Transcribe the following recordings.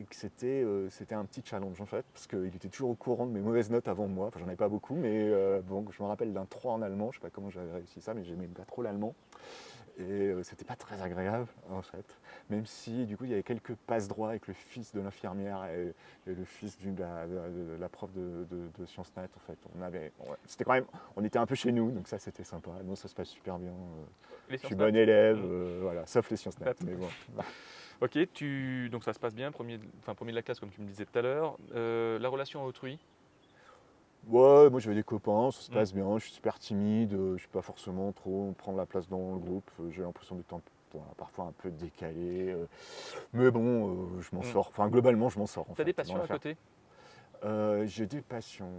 et que c'était un petit challenge en fait, parce qu'il était toujours au courant de mes mauvaises notes avant moi. Enfin, j'en avais pas beaucoup, mais bon, je me rappelle d'un 3 en allemand, je sais pas comment j'avais réussi ça, mais j'aimais pas trop l'allemand. Et c'était pas très agréable en fait, même si du coup il y avait quelques passe droits avec le fils de l'infirmière et le fils de la prof de sciences nat en fait. C'était quand même, on était un peu chez nous, donc ça c'était sympa. Non, ça se passe super bien. Les Je suis sciences nat. bon élève, voilà, sauf les sciences nat, Nat. mais bon. Ok, donc ça se passe bien, premier de la classe comme tu me disais tout à l'heure. La relation à autrui. Ouais, moi j'avais des copains, ça se Mm. passe bien, je suis super timide, je suis pas forcément trop prendre la place dans le groupe, j'ai l'impression d'être voilà, parfois un peu décalé, mais bon, je m'en Mm. sors, enfin globalement je m'en sors en T'as des fait, dans passions à l'affaire. côté, J'ai des passions.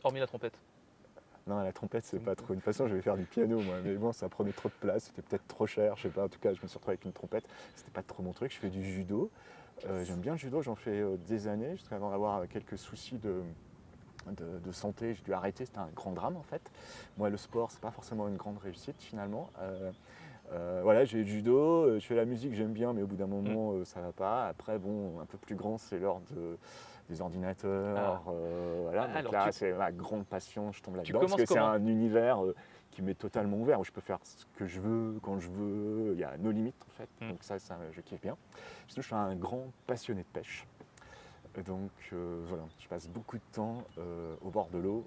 hormis la trompette. Non, la trompette c'est pas trop une passion, je vais faire du piano moi, mais bon ça prenait trop de place, c'était peut-être trop cher, je sais pas, en tout cas je me suis retrouvé avec une trompette, c'était pas trop mon truc, je fais du judo, j'aime bien le judo, j'en fais des années, jusqu'à avant d'avoir quelques soucis de santé, j'ai dû arrêter, c'était un grand drame en fait. Moi le sport c'est pas forcément une grande réussite finalement. Voilà, j'ai le judo, je fais la musique, j'aime bien, mais au bout d'un Mm. moment ça va pas. Après bon, un peu plus grand c'est l'heure des ordinateurs, Ah. voilà, donc Alors, là c'est ma grande passion, je tombe tu là-dedans parce commences que c'est comment? un univers qui m'est totalement ouvert, où je peux faire ce que je veux, quand je veux, il y a nos limites en fait, Mm. donc ça je kiffe bien. Sinon je suis un grand passionné de pêche. Donc voilà, je passe beaucoup de temps au bord de l'eau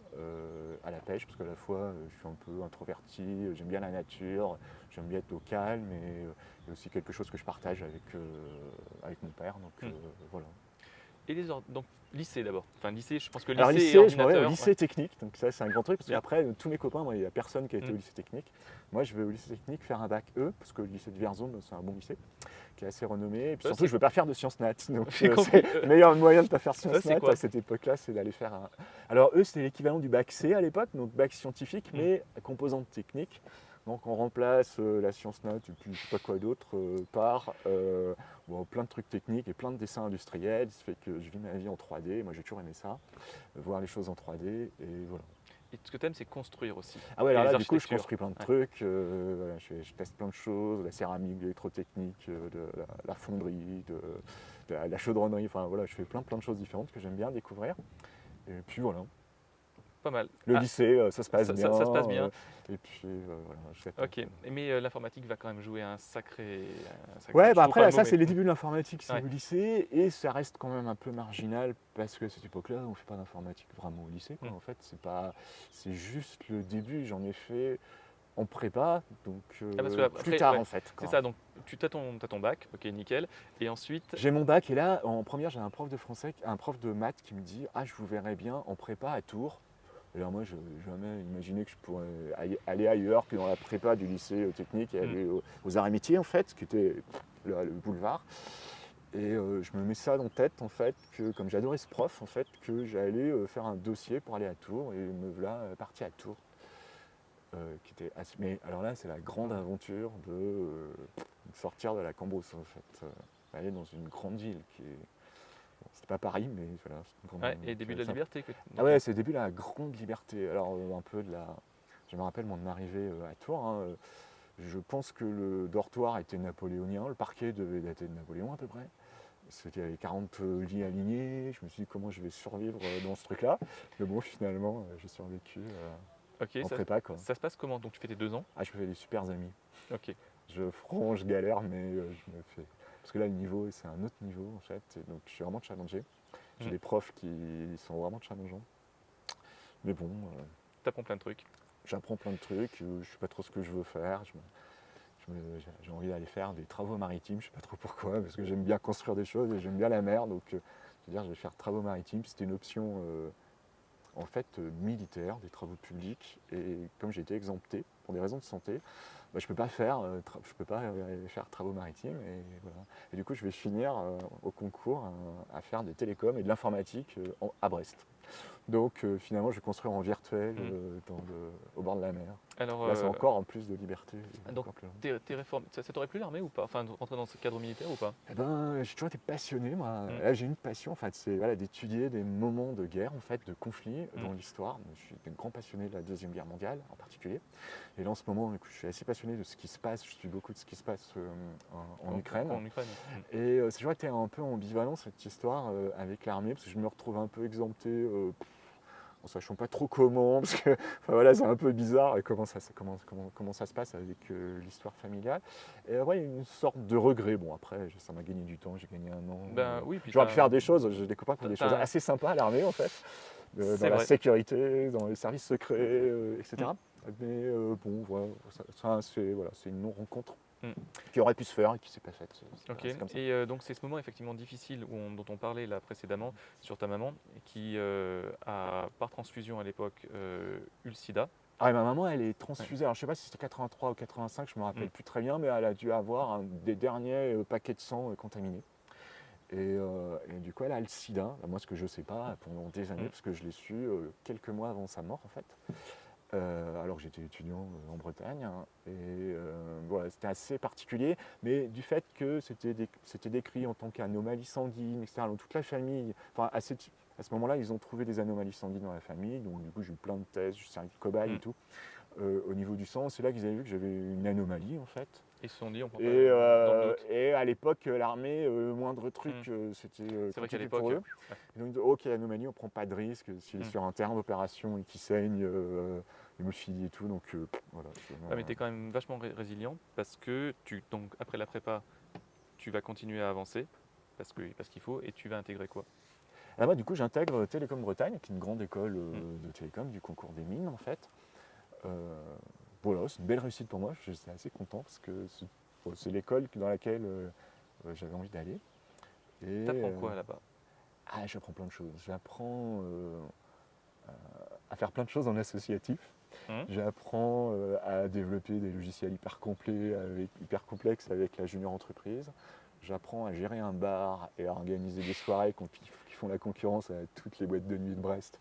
à la pêche parce qu'à la fois je suis un peu introverti, j'aime bien la nature, j'aime bien être au calme et il y a aussi quelque chose que je partage avec mon père. Donc Mm. voilà. Et donc lycée d'abord. Enfin lycée, je pense que Alors lycée et lycée, je m'en vais au ordinateur. Ouais. lycée technique, donc ça c'est un grand truc parce Bien. qu'après tous mes copains, moi, il n'y a personne qui a été Mm. au lycée technique. Moi je vais au lycée technique faire un bac E parce que le lycée de Vierzon c'est un bon lycée qui est assez renommé. Et puis surtout, C'est je ne veux pas faire de sciences nat. Donc, j'ai c'est compris. le meilleur moyen de ne pas faire sciences C'est nat quoi? à cette époque-là, c'est d'aller faire un. Alors, eux, c'était l'équivalent du bac C à l'époque, donc bac scientifique, Mm. mais à composante technique. Donc, on remplace la science nat et puis je sais pas quoi d'autre par bon, plein de trucs techniques et plein de dessins industriels. Ça fait que je vis ma vie en 3D. Moi, j'ai toujours aimé ça, voir les choses en 3D. Et voilà. Et ce que tu aimes, c'est construire aussi. Ah ouais, Et alors les là, du coup, je architectures. construis plein de Ouais. trucs, voilà, je teste plein de choses, la céramique, l'électrotechnique, la fonderie, de la chaudronnerie, enfin voilà, je fais plein de choses différentes que j'aime bien découvrir. Et puis voilà, Pas mal. le Ah, lycée, ça se passe bien, ça se passe bien. et puis voilà, Ok. Mais l'informatique va quand même jouer un sacré. Ouais, Je bah trouve après, pas là, le mot, ça, mais. c'est les débuts de l'informatique, c'est Ouais. au lycée, et ça reste quand même un peu marginal, parce que à cette époque-là, on ne fait pas d'informatique vraiment au lycée, quoi. Mm. En fait, c'est juste le début, j'en ai fait en prépa, donc Ah, parce que plus après, tard ouais, en fait. c'est ça. Donc tu t'as ton bac, ok, nickel. Et ensuite, J'ai mon bac et là, en première, j'ai un prof de français, un prof de maths qui me dit « Ah, je vous verrais bien en prépa à Tours ». Et alors moi, je n'ai jamais imaginé que je pourrais aller ailleurs que dans la prépa du lycée technique et mm, aller aux arts et métiers, en fait, qui était le boulevard. Et je me mets ça en tête, en fait, que comme j'adorais ce prof, en fait, que j'allais faire un dossier pour aller à Tours. Et me voilà parti à Tours. Qui était Mais alors là, c'est la grande aventure de sortir de la Cambrousse, en fait. Aller dans une grande ville qui est. Bon, c'était pas Paris, mais voilà, c'est une grande. ouais, et début de la liberté. Ah ouais, c'est le début de la grande liberté. Alors, un peu de la. Je me rappelle mon arrivée à Tours. Hein, je pense que le dortoir était napoléonien, le parquet devait dater de Napoléon à peu près. C'était avec 40 lits alignés. Je me suis dit comment je vais survivre dans ce truc-là. Mais bon, finalement, j'ai survécu Ok, en prépa, quoi. ça se passe comment? Donc tu fais tes 2 ans. Ah, je me fais des super amis. Ok. Je fronge, je galère, mais je me fais. Parce que là, le niveau, c'est un autre niveau en fait. Et donc, je suis vraiment challengé. J'ai Mm. des profs qui sont vraiment challengeants. Mais bon, T'apprends plein de trucs. j'apprends plein de trucs. Je ne sais pas trop ce que je veux faire. J'ai envie d'aller faire des travaux maritimes. Je ne sais pas trop pourquoi, parce que j'aime bien construire des choses et j'aime bien la mer. Donc, je veux dire, je vais faire travaux maritimes. C'était une option en fait militaire, des travaux publics. Et comme j'ai été exempté pour des raisons de santé, bah, je ne peux pas faire travaux maritimes. Et, voilà. Et du coup, je vais finir au concours à faire des télécoms et de l'informatique à Brest. Donc finalement, je vais construire en virtuel au bord de la mer. Alors, Là, c'est encore en plus de liberté. donc, Encore plus. tes réformes, ça t'aurait plu l'armée ou pas? Enfin, de rentrer dans ce cadre militaire ou pas? Eh ben, j'ai toujours été passionné, moi. Mm. Là, j'ai une passion, en fait, c'est voilà, d'étudier des moments de guerre, en fait, de conflit dans l'histoire. Je suis un grand passionné de la Deuxième Guerre mondiale, en particulier. Et là, en ce moment, écoute, je suis assez passionné de ce qui se passe. Je suis beaucoup de ce qui se passe en Ukraine. En Ukraine. Et c'est toujours été un peu ambivalent, cette histoire avec l'armée, parce que je me retrouve un peu exempté, en sachant pas trop comment, parce que enfin, voilà, c'est un peu bizarre comment ça se passe avec l'histoire familiale. Et ouais, il y a une sorte de regret. Bon, après, ça m'a gagné du temps, j'ai gagné un an. Ben oui, puis J'aurais pu faire des choses, j'ai des copains qui font des t'as- choses assez sympas à l'armée, en fait, dans C'est la vrai. sécurité, dans les services secrets, etc. Mais bon, voilà, c'est une non-rencontre Mm. qui aurait pu se faire et qui s'est pas faite. Ok. C'est comme ça. Et donc c'est ce moment effectivement difficile dont on parlait là précédemment sur ta maman qui a par transfusion à l'époque eu le sida. Ah ouais, ma maman, elle est transfusée. Alors, je sais pas si c'était 83 ou 85, je me rappelle plus très bien, mais elle a dû avoir un des derniers paquets de sang contaminés. Et du coup, elle a le sida. Moi, ce que je sais pas pendant des années, parce que je l'ai su quelques mois avant sa mort, en fait. Alors que j'étais étudiant en Bretagne. Hein, et voilà, c'était assez particulier, mais du fait que c'était décrit en tant qu'anomalie sanguine, etc. Donc toute la famille, enfin à ce moment-là, ils ont trouvé des anomalies sanguines dans la famille. Donc du coup, j'ai eu plein de tests, je suis servi de cobaye et tout. Au niveau du sang, c'est là qu'ils avaient vu que j'avais une anomalie en fait. Ils se sont dit on prend pas Et, dans le doute. et à l'époque, l'armée, moindre truc, c'était C'est vrai qu'à compliqué l'époque. pour eux. Et donc, ok, anomalie, on prend pas de risque. S'il est sur un terrain d'opération et qu'il saigne, hémophilie et tout, donc voilà. Ouais, mais tu es quand même vachement résilient parce que donc, après la prépa, tu vas continuer à avancer parce qu'il faut et tu vas intégrer quoi? Là-bas, du coup, j'intègre Télécom Bretagne, qui est une grande école de télécom, du concours des mines, en fait. Voilà, c'est une belle réussite pour moi, je suis assez content parce que c'est l'école dans laquelle j'avais envie d'aller. T'apprends quoi là-bas? Ah, j'apprends plein de choses. J'apprends à faire plein de choses en associatif. J'apprends à développer des logiciels hyper complets, hyper complexes avec la junior entreprise. J'apprends à gérer un bar et à organiser des soirées qui font la concurrence à toutes les boîtes de nuit de Brest.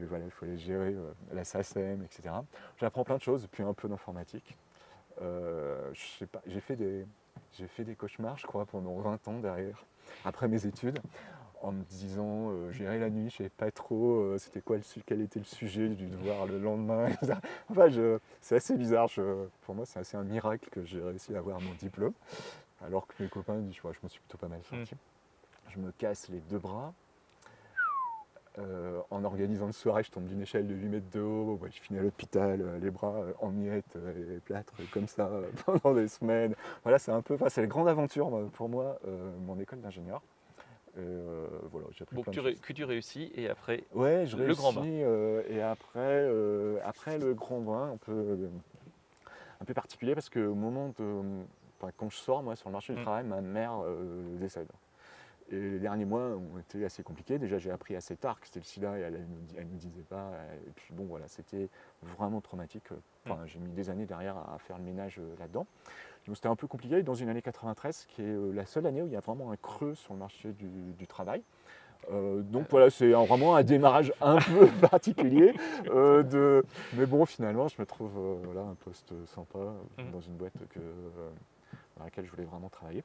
Voilà, il faut les gérer, la SACEM, etc. J'apprends plein de choses, puis un peu d'informatique. Je sais pas, j'ai fait des cauchemars, je crois, pendant 20 ans derrière, après mes études, en me disant, gérer la nuit, je savais pas trop quel était le sujet du devoir le lendemain. Etc. Enfin, c'est assez bizarre. Pour moi, c'est assez un miracle que j'ai réussi à avoir mon diplôme. Alors que mes copains disent, je m'en suis plutôt pas mal sorti. Je me casse les deux bras. En organisant une soirée, je tombe d'une échelle de 8 mètres de haut. Je finis à l'hôpital, les bras en miettes et plâtre comme ça pendant des semaines. Voilà, c'est la grande aventure pour moi, mon école d'ingénieur. Voilà, j'ai appris Donc plein de choses. que tu réussis et après Ouais, je le grand réussis, bain. et après le grand bain, un peu particulier parce que quand je sors moi sur le marché du travail, ma mère décède. Et les derniers mois ont été assez compliqués. Déjà, j'ai appris assez tard que c'était le sida et elle ne nous disait pas. Et puis bon, voilà, c'était vraiment traumatique. J'ai mis des années derrière à faire le ménage là-dedans. Donc c'était un peu compliqué. Dans une année 93, qui est la seule année où il y a vraiment un creux sur le marché du travail. Donc voilà, c'est vraiment un démarrage un peu particulier. Mais bon, finalement, je me trouve voilà, un poste sympa dans une boîte dans laquelle je voulais vraiment travailler.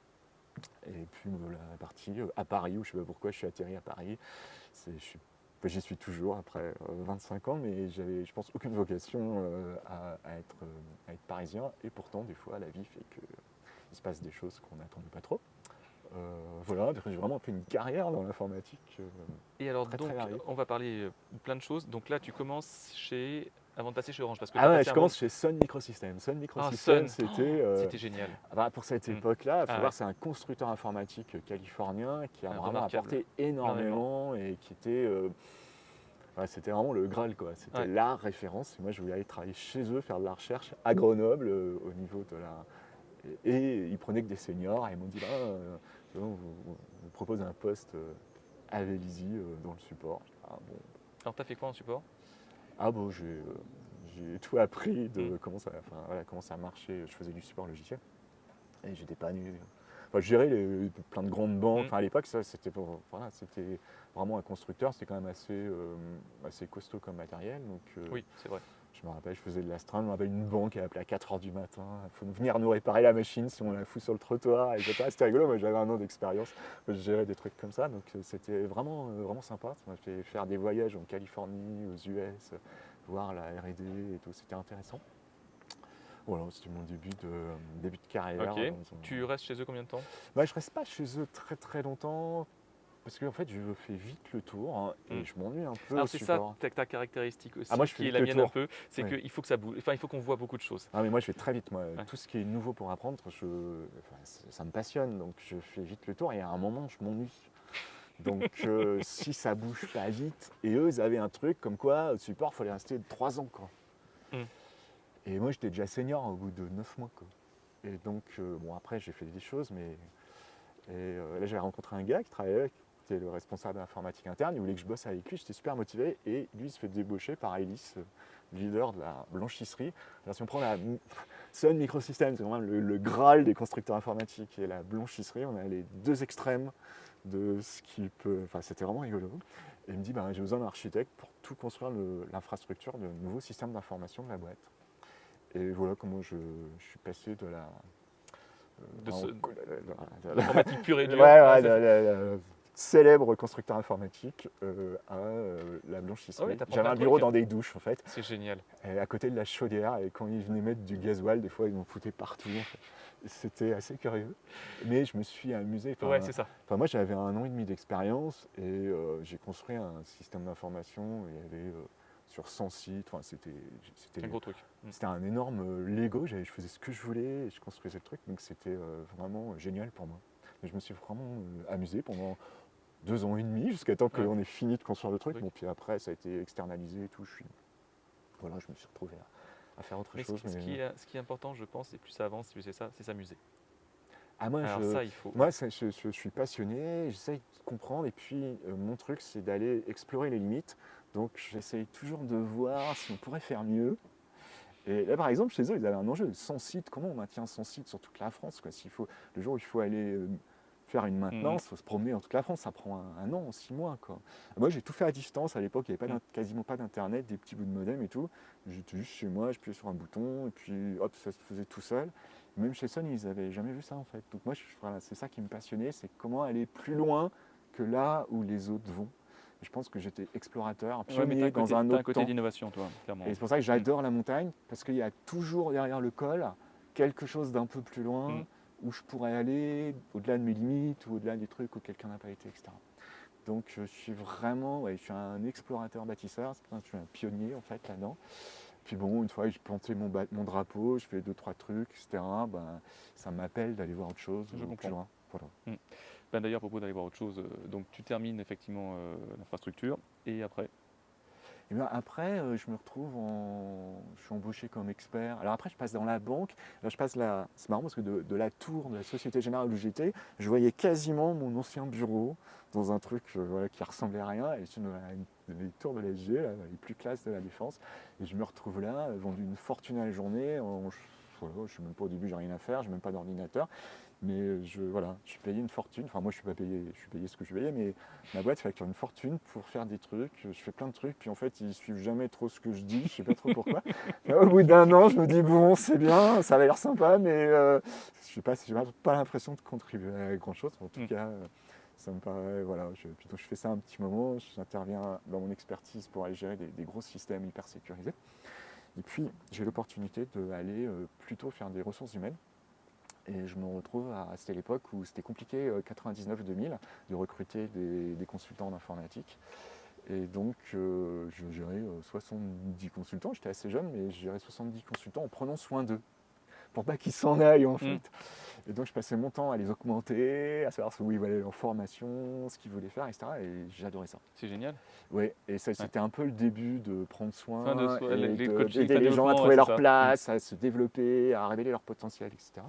Et puis la partie à Paris, où je ne sais pas pourquoi je suis atterri à Paris. J'y suis toujours après 25 ans, mais j'avais, je pense, aucune vocation à être parisien. Et pourtant, des fois, la vie fait qu'il se passe des choses qu'on n'attendait pas trop. Voilà, j'ai vraiment fait une carrière dans l'informatique. Et alors très, donc, très variée. on va parler de plein de choses. Donc là, tu commences avant de passer chez Orange parce que Ah ouais, je commence chez Sun Microsystems. Sun Microsystems, Sun. c'était génial. pour cette époque-là, il faut Ah voir, c'est un constructeur informatique californien qui a vraiment remarquable. apporté énormément et qui était c'était vraiment le Graal, quoi. C'était la référence. Et moi, je voulais aller travailler chez eux, faire de la recherche à Grenoble au niveau de la. Et ils prenaient que des seniors et ils m'ont dit on vous propose un poste à Vélizy dans le support. Ah bon. Alors, tu as fait quoi en support? Ah bon, j'ai tout appris de comment ça marchait. Je faisais du support logiciel et j'étais pas Enfin, je gérais plein de grandes banques. Mm. Enfin, à l'époque, ça, c'était vraiment un constructeur. C'était quand même assez costaud comme matériel. Donc, Oui, c'est vrai. je me rappelle, je faisais de l'astreinte. Je me rappelle une banque qui a appelé à 4 h du matin. Il faut venir nous réparer la machine si on la fout sur le trottoir, etc. C'était rigolo. Moi, j'avais 1 an d'expérience. Je gérais des trucs comme ça. Donc, c'était vraiment sympa. Ça m'a fait faire des voyages en Californie, aux US, voir la R&D et tout. C'était intéressant. Voilà, c'était mon début de carrière. Ok. Tu restes chez eux combien de temps? Bah, je reste pas chez eux très très longtemps parce qu'en fait je fais vite le tour hein, et Mm. je m'ennuie un peu au Alors c'est ça support. ta caractéristique aussi, Moi je fais qui est vite la le mienne un tour. peu, c'est Oui. qu'il faut que ça bouge, enfin il faut qu'on voit beaucoup de choses. Ah mais moi je fais très vite moi. Ouais. Tout ce qui est nouveau pour apprendre, ça me passionne donc je fais vite le tour et à un moment je m'ennuie. Donc si ça bouge pas vite et eux ils avaient un truc comme quoi au support il fallait rester 3 ans quoi. Mm. Et moi j'étais déjà senior au bout de 9 mois quoi. Et donc bon après j'ai fait des choses mais là j'avais rencontré un gars qui travaillait, qui était le responsable de l'informatique interne, il voulait que je bosse avec lui, j'étais super motivé et lui il se fait débaucher par Elis, leader de la blanchisserie. Alors si on prend la Sun Microsystems, c'est vraiment le Graal des constructeurs informatiques et la blanchisserie, on a les deux extrêmes de ce qui peut. Enfin c'était vraiment rigolo. Et il me dit j'ai besoin d'un architecte pour tout construire l'infrastructure de nouveaux systèmes d'information de la boîte. Et voilà comment je suis passé de la L'informatique pure et dure. célèbre constructeur informatique à la blanchisserie. Ah oui, t'apprends J'avais plein un de bureau trucs. dans des douches en fait, C'est génial. à côté de la chaudière et quand ils venaient mettre du gasoil, des fois ils m'en foutaient partout. En fait. C'était assez curieux, mais je me suis amusé. Ouais, c'est ça. Moi j'avais 1 an et demi d'expérience et j'ai construit un système d'information. Il y avait sur 100 sites. C'était Un gros truc. c'était un énorme Lego, je faisais ce que je voulais, et je construisais le truc, donc c'était vraiment génial pour moi. Et je me suis vraiment amusé pendant 2 ans et demi, jusqu'à temps qu'on ait fini de construire le truc. Bon, puis après, ça a été externalisé et tout. Je me suis retrouvé à faire autre chose. Ce qui est important, je pense, et plus ça avance, plus c'est ça, c'est s'amuser. Moi, Alors ça, il faut. je suis passionné, j'essaye de comprendre, et puis mon truc, c'est d'aller explorer les limites. Donc j'essaye toujours de voir si on pourrait faire mieux. Et là, par exemple, chez eux, ils avaient un enjeu. 100 sites, comment on maintient 100 sites sur toute la France quoi. Le jour où il faut aller faire une maintenance, il faut se promener dans toute la France, ça prend un an, 6 mois. Quoi. Moi, j'ai tout fait à distance. À l'époque, il n'y avait quasiment pas d'internet, des petits bouts de modem et tout. J'étais juste chez moi, j'appuyais sur un bouton, et puis hop, ça se faisait tout seul. Même chez Sony, ils n'avaient jamais vu ça en fait. Donc moi, c'est ça qui me passionnait, c'est comment aller plus loin que là où les autres vont. Et je pense que j'étais explorateur, pionnier dans un autre temps. T'as un côté d'innovation, toi, clairement. Et c'est pour ça que j'adore la montagne, parce qu'il y a toujours derrière le col quelque chose d'un peu plus loin où je pourrais aller au-delà de mes limites ou au-delà des trucs où quelqu'un n'a pas été, etc. Donc je suis vraiment, je suis un explorateur bâtisseur, je suis un pionnier en fait là-dedans. Puis bon, une fois j'ai planté mon drapeau, je fais 2-3 trucs, etc. Ça m'appelle d'aller voir autre chose, plus loin. Voilà. D'ailleurs, à propos d'aller voir autre chose, donc tu termines effectivement l'infrastructure et après Et bien après, je me retrouve je suis embauché comme expert. Alors après, je passe dans la banque. Là, c'est marrant parce que de la tour de la Société Générale où j'étais, je voyais quasiment mon ancien bureau dans un truc qui ressemblait à rien. Et c'est les tours de l'SG, les plus classes de la Défense. Et je me retrouve là, vendu une fortune à la journée. Je ne sais même pas, au début, j'ai rien à faire, j'ai même pas d'ordinateur. Mais je suis payé une fortune. Enfin, moi, je suis payé ce que je payais, mais ma boîte facture une fortune pour faire des trucs. Je fais plein de trucs, puis en fait, ils suivent jamais trop ce que je dis. Je sais pas trop pourquoi. Au bout d'1 an, je me dis bon, c'est bien, ça va l'air sympa, mais je n'ai pas l'impression de contribuer à grand chose. En tout cas, ça me paraît. Voilà. Donc, je fais ça un petit moment. J'interviens dans mon expertise pour aller gérer des gros systèmes hyper sécurisés. Et puis, j'ai l'opportunité d'aller plutôt faire des ressources humaines. Et je me retrouve c'était l'époque où c'était compliqué, 99-2000, de recruter des consultants en informatique. Et donc, je gérais 70 consultants. J'étais assez jeune, mais je gérais 70 consultants en prenant soin d'eux, pour pas qu'ils s'en aillent en fait. Et donc, je passais mon temps à les augmenter, à savoir où ils voulaient aller en formation, ce qu'ils voulaient faire, etc. Et j'adorais ça. c'est génial. Oui, et ça, c'était un peu le début de prendre soin, les d'aider les gens à trouver leur place, à se développer, à révéler leur potentiel, etc.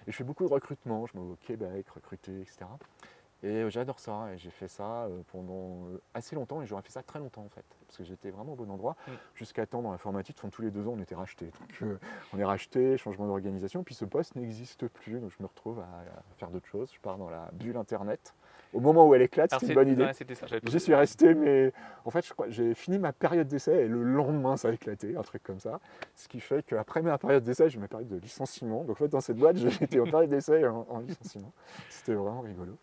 Et je fais beaucoup de recrutement, je me vais au Québec, recruter, etc. Et j'adore ça, et j'ai fait ça pendant assez longtemps, et j'aurais fait ça très longtemps en fait, parce que j'étais vraiment au bon endroit, jusqu'à temps dans l'informatique, tous les 2 ans on était racheté. Donc on est racheté, changement d'organisation, puis ce poste n'existe plus, donc je me retrouve à faire d'autres choses, je pars dans la bulle internet. Au moment où elle éclate, Alors c'était une bonne idée. ouais, c'était ça, j'allais te J'y poser. suis resté, mais en fait, je crois j'ai fini ma période d'essai et le lendemain, ça a éclaté, un truc comme ça. Ce qui fait qu'après ma période d'essai, j'ai eu ma période de licenciement. Donc en fait, dans cette boîte, j'étais en période d'essai et en licenciement. C'était vraiment rigolo.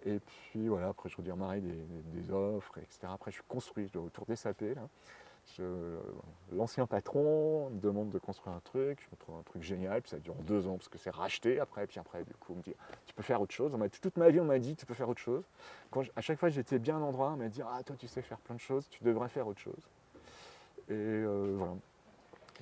Et puis voilà, après, je redémarrais des offres, etc. Après, je construis autour des SAP. Là. L'ancien patron me demande de construire un truc, je me trouve un truc génial, puis ça dure 2 ans parce que c'est racheté après, puis après, du coup, on me dit tu peux faire autre chose. Toute ma vie, on m'a dit tu peux faire autre chose. À chaque fois, j'étais bien à un endroit, on m'a dit ah, toi, tu sais faire plein de choses, tu devrais faire autre chose. Et voilà.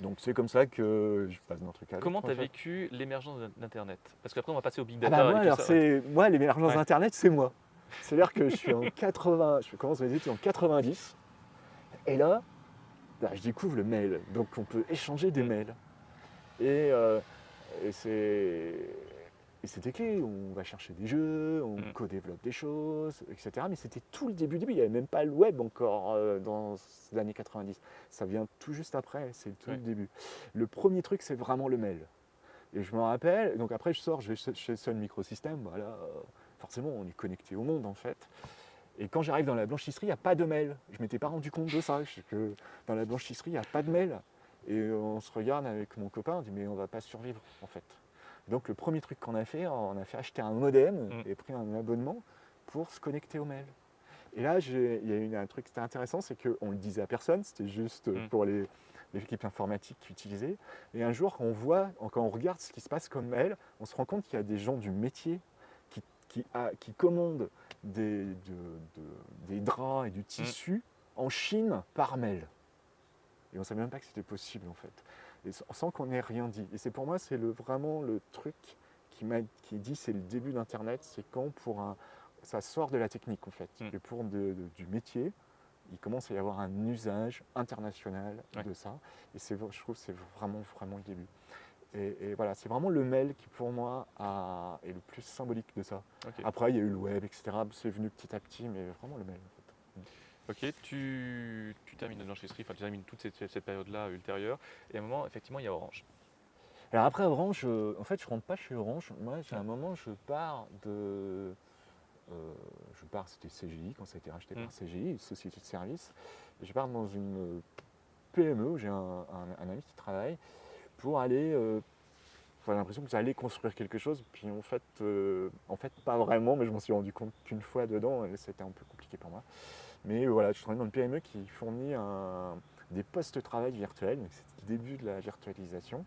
Donc, c'est comme ça que je passe d'un truc à l'autre. Comment tu En as fait. vécu l'émergence d'Internet? Parce qu'après, on va passer au big Ah bah data moi, et tout alors ça. Ouais. moi, l'émergence Ouais. d'Internet, c'est moi. C'est-à-dire que je suis en 80, je commence mes études en 90, et là, je découvre le mail. Donc on peut échanger des mails. Et, euh, et c'est et c'était clé. On va chercher des jeux, on co-développe des choses, etc. Mais c'était tout le début. Il n'y avait même pas le web encore dans les années 90. Ça vient tout juste après, c'est tout le début. Le premier truc, c'est vraiment le mail. Et je me rappelle, donc après je sors, je vais chez Sun Microsystem, voilà, forcément on est connecté au monde en fait. Et quand j'arrive dans la blanchisserie, il n'y a pas de mail. Je ne m'étais pas rendu compte de ça, que dans la blanchisserie, il n'y a pas de mail. Et on se regarde avec mon copain, on dit mais on ne va pas survivre en fait. Donc le premier truc qu'on a fait, on a fait acheter un modem et pris un abonnement pour se connecter au mail. Et là, il y a eu un truc qui était intéressant, c'est qu'on ne le disait à personne, c'était juste pour les équipes informatiques qui utilisaient. Et un jour, quand on regarde ce qui se passe comme mail, on se rend compte qu'il y a des gens du métier qui commandent des draps et du tissu en Chine par mail. Et on ne savait même pas que c'était possible en fait. Et sans qu'on ait rien dit. Et c'est pour moi, c'est vraiment le truc qui dit c'est le début d'Internet, c'est quand ça sort de la technique en fait. Et pour du métier, il commence à y avoir un usage international de ça. Et je trouve que c'est vraiment, vraiment le début. Et voilà, c'est vraiment le mail qui pour moi est le plus symbolique de ça. Okay. Après, il y a eu le web, etc. C'est venu petit à petit, mais vraiment le mail en fait. Ok, tu termines la blanchisserie, enfin tu termines toute cette période-là ultérieure, et à un moment, effectivement, il y a Orange. Alors après Orange, en fait, je rentre pas chez Orange. Moi, j'ai un moment, je pars, c'était CGI, quand ça a été racheté par CGI, une société de service. Et je pars dans une PME où j'ai un ami qui travaille pour aller. J'ai l'impression que j'allais construire quelque chose, puis en fait pas vraiment, mais je m'en suis rendu compte qu'une fois dedans, et c'était un peu compliqué pour moi. Mais voilà, je travaille dans une PME qui fournit des postes de travail virtuels, donc c'est le début de la virtualisation,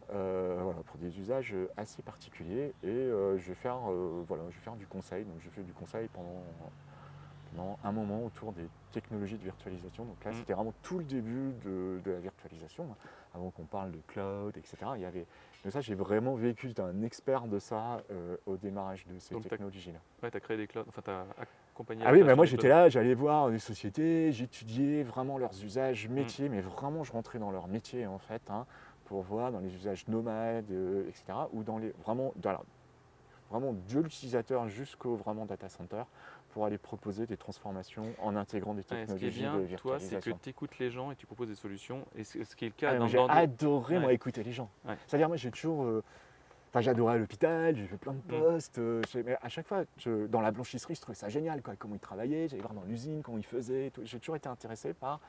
pour des usages assez particuliers. Et je vais faire du conseil. Donc je fais du conseil pendant un moment autour des technologies de virtualisation. Donc là, c'était vraiment tout le début de la virtualisation, avant qu'on parle de cloud, etc. Mais ça, j'ai vraiment vécu, j'étais un expert de ça au démarrage de ces technologies-là. Ouais, tu as créé des clouds, enfin tu as accompagné. Ah oui, mais moi j'étais là, j'allais voir des sociétés, j'étudiais vraiment leurs usages métiers, mais vraiment je rentrais dans leur métier en fait, pour voir dans les usages nomades, etc. Ou dans les vraiment de l'utilisateur jusqu'au vraiment data center, pour aller proposer des transformations en intégrant des technologies de virtualisation. Ce qui est bien, toi, c'est que tu écoutes les gens et tu proposes des solutions. Et ce qui est le cas j'ai adoré, moi, écouter les gens. Ouais. C'est-à-dire, moi, j'ai toujours... j'adorais à l'hôpital, j'ai fait plein de postes. Mais à chaque fois, dans la blanchisserie, je trouvais ça génial, quoi, comment ils travaillaient. J'allais voir dans l'usine, comment ils faisaient. J'ai toujours été intéressé par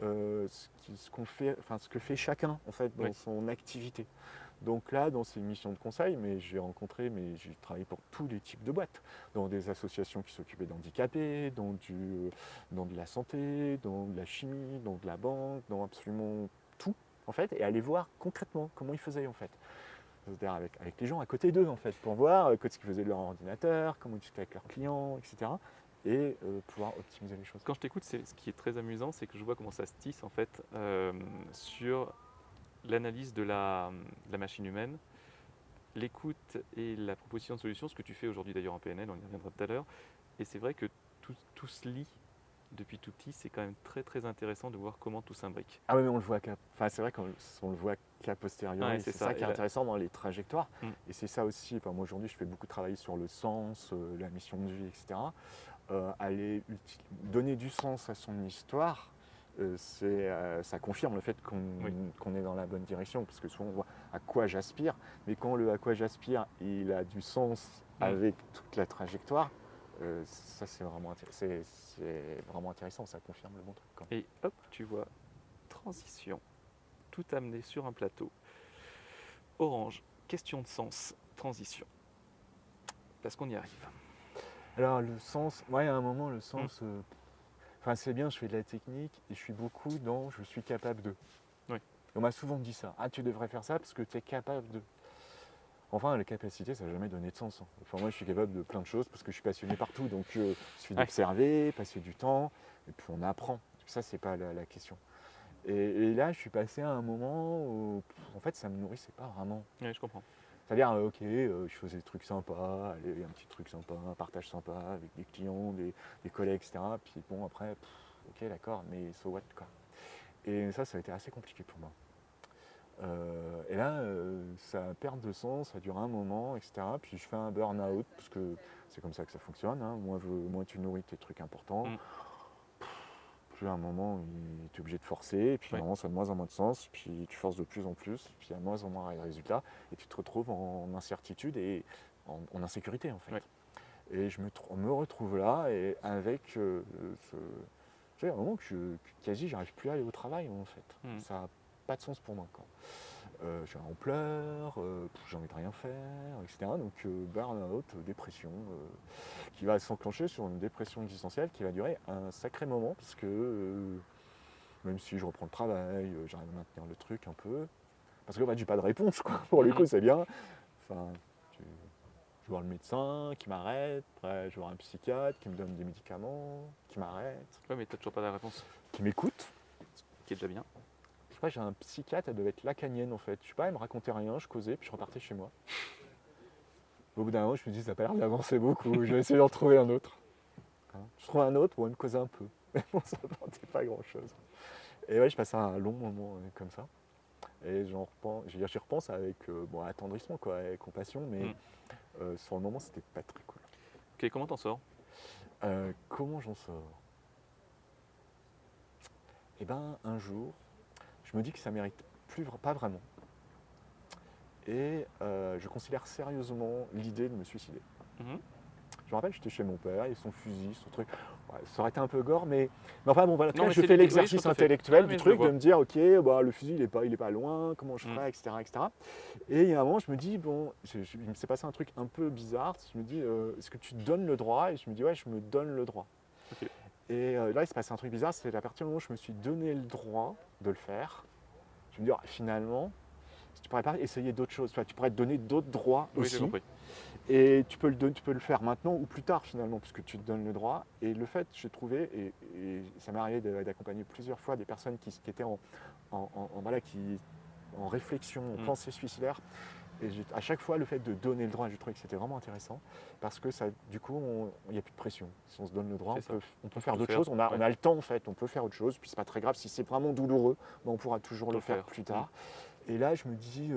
ce que fait chacun, en fait, dans son activité. Donc là, dans ces missions de conseil, j'ai travaillé pour tous les types de boîtes, dans des associations qui s'occupaient d'handicapés, dans de la santé, dans de la chimie, dans de la banque, dans absolument tout, en fait, et aller voir concrètement comment ils faisaient, en fait. C'est-à-dire avec les gens à côté d'eux, en fait, pour voir ce qu'ils faisaient de leur ordinateur, comment ils discutaient avec leurs clients, etc. Et pouvoir optimiser les choses. Quand je t'écoute, ce qui est très amusant, c'est que je vois comment ça se tisse, en fait, sur l'analyse de la machine humaine, l'écoute et la proposition de solution, ce que tu fais aujourd'hui d'ailleurs en PNL, on y reviendra tout à l'heure. Et c'est vrai que tout se lie depuis tout petit, c'est quand même très très intéressant de voir comment tout s'imbrique. Ah oui, mais on le voit c'est vrai qu'on le voit qu'à posteriori. Ouais, c'est C'est ça. ça qui Et est là- intéressant dans les trajectoires. Mm. Et c'est ça aussi. Enfin, moi aujourd'hui, je fais beaucoup de travail sur le sens, la mission de vie, etc. Donner du sens à son histoire, ça confirme le fait Oui. qu'on est dans la bonne direction. Parce que souvent, on voit à quoi j'aspire. Mais quand le à quoi j'aspire, il a du sens Mm. avec toute la trajectoire, ça, c'est vraiment intéressant. Ça confirme le bon truc, quoi. Et hop, tu vois, transition, tout amené sur un plateau. Orange, question de sens, transition. Parce qu'on y arrive. Alors le sens, ouais, à un moment le sens, enfin c'est bien, je fais de la technique et je suis beaucoup dans je suis capable de. Oui. On m'a souvent dit ça, ah tu devrais faire ça parce que tu es capable de. Enfin la capacité ça n'a jamais donné de sens, hein. Enfin moi je suis capable de plein de choses parce que je suis passionné partout, donc il suffit Ouais. d'observer, passer du temps, et puis on apprend. Ça c'est pas la question. Et là je suis passé à un moment où en fait ça me nourrissait pas vraiment. Oui, je comprends. C'est-à-dire, ok, je faisais des trucs sympas, allez, un petit truc sympa, un partage sympa avec des clients, des collègues, etc. Puis bon, après, ok, d'accord, mais so what, quoi. Et ça a été assez compliqué pour moi. Et là, ça perd de sens, ça dure un moment, etc. Puis je fais un burn-out, parce que c'est comme ça que ça fonctionne, hein. Moins tu nourris tes trucs importants, Mm. plus à un moment, tu es obligé de forcer, et puis à un Ouais. moment, ça a de moins en moins de sens, puis tu forces de plus en plus, puis il y a de moins en moins de résultats, et tu te retrouves en incertitude et en insécurité, en fait. Ouais. Et je me retrouve là, et avec tu sais, à un moment quasi, j'arrive plus à aller au travail, en fait. Mm. Ça n'a pas de sens pour moi, quoi. Je suis en pleurs, j'ai envie de rien faire, etc. Donc burn-out, dépression, qui va s'enclencher sur une dépression existentielle qui va durer un sacré moment, parce que même si je reprends le travail, j'arrive à maintenir le truc un peu, parce que j'ai pas de réponse, quoi. Pour le coup, c'est bien. Enfin, je vois le médecin qui m'arrête, après je vois un psychiatre qui me donne des médicaments, qui m'arrête, Ouais, mais t'as toujours pas la réponse, qui m'écoute. ce qui est déjà bien. Je sais pas, j'ai un psychiatre, elle devait être lacanienne en fait. Je sais pas, elle me racontait rien, je causais, puis je repartais chez moi. Au bout d'un moment, je me dis, ça n'a pas l'air d'avancer beaucoup, je vais essayer d'en trouver un autre. Hein. Je trouve un autre, bon, il me causait un peu. Mais bon, ça n'apportait pas grand-chose. Et ouais, je passais un long moment comme ça. Et j'y repense avec attendrissement, quoi, et compassion, mais sur le moment, c'était pas très cool. Ok, comment t'en sors? Comment j'en sors? Eh ben, un jour, je me dis que ça mérite pas vraiment. Et je considère sérieusement l'idée de me suicider. Mhm. Je me rappelle, j'étais chez mon père, il a son fusil, son truc. Ouais, ça aurait été un peu gore, mais enfin bon, voilà, en tout Non, cas, mais je c'est fais l'idée, oui, l'exercice tout à fait. intellectuel Ah, mais du je le truc, de vois. me dire, ok, le fusil, il est pas loin, comment je ferais, etc., etc. Et il y a un moment, je me dis, bon, il me s'est passé un truc un peu bizarre. Je me dis, est-ce que tu te donnes le droit? Et je me dis, ouais, je me donne le droit. Ok. Et là, il s'est passé un truc bizarre, c'est à partir du moment où je me suis donné le droit de le faire, je me dis, finalement, tu pourrais pas essayer d'autres choses, tu pourrais te donner d'autres droits Oui, j'ai aussi. compris. Et tu peux le faire maintenant ou plus tard finalement, puisque tu te donnes le droit. Et le fait, j'ai trouvé, et ça m'est arrivé d'accompagner plusieurs fois des personnes qui étaient en réflexion, en pensée suicidaire. Et à chaque fois, le fait de donner le droit, j'ai trouvé que c'était vraiment intéressant, parce que ça, du coup, il n'y a plus de pression. Si on se donne le droit, on peut faire d'autres choses. On a le temps en fait, on peut faire autre chose. Puis c'est pas très grave. Si c'est vraiment douloureux, on pourra toujours le faire plus tard. Et là, je me dis,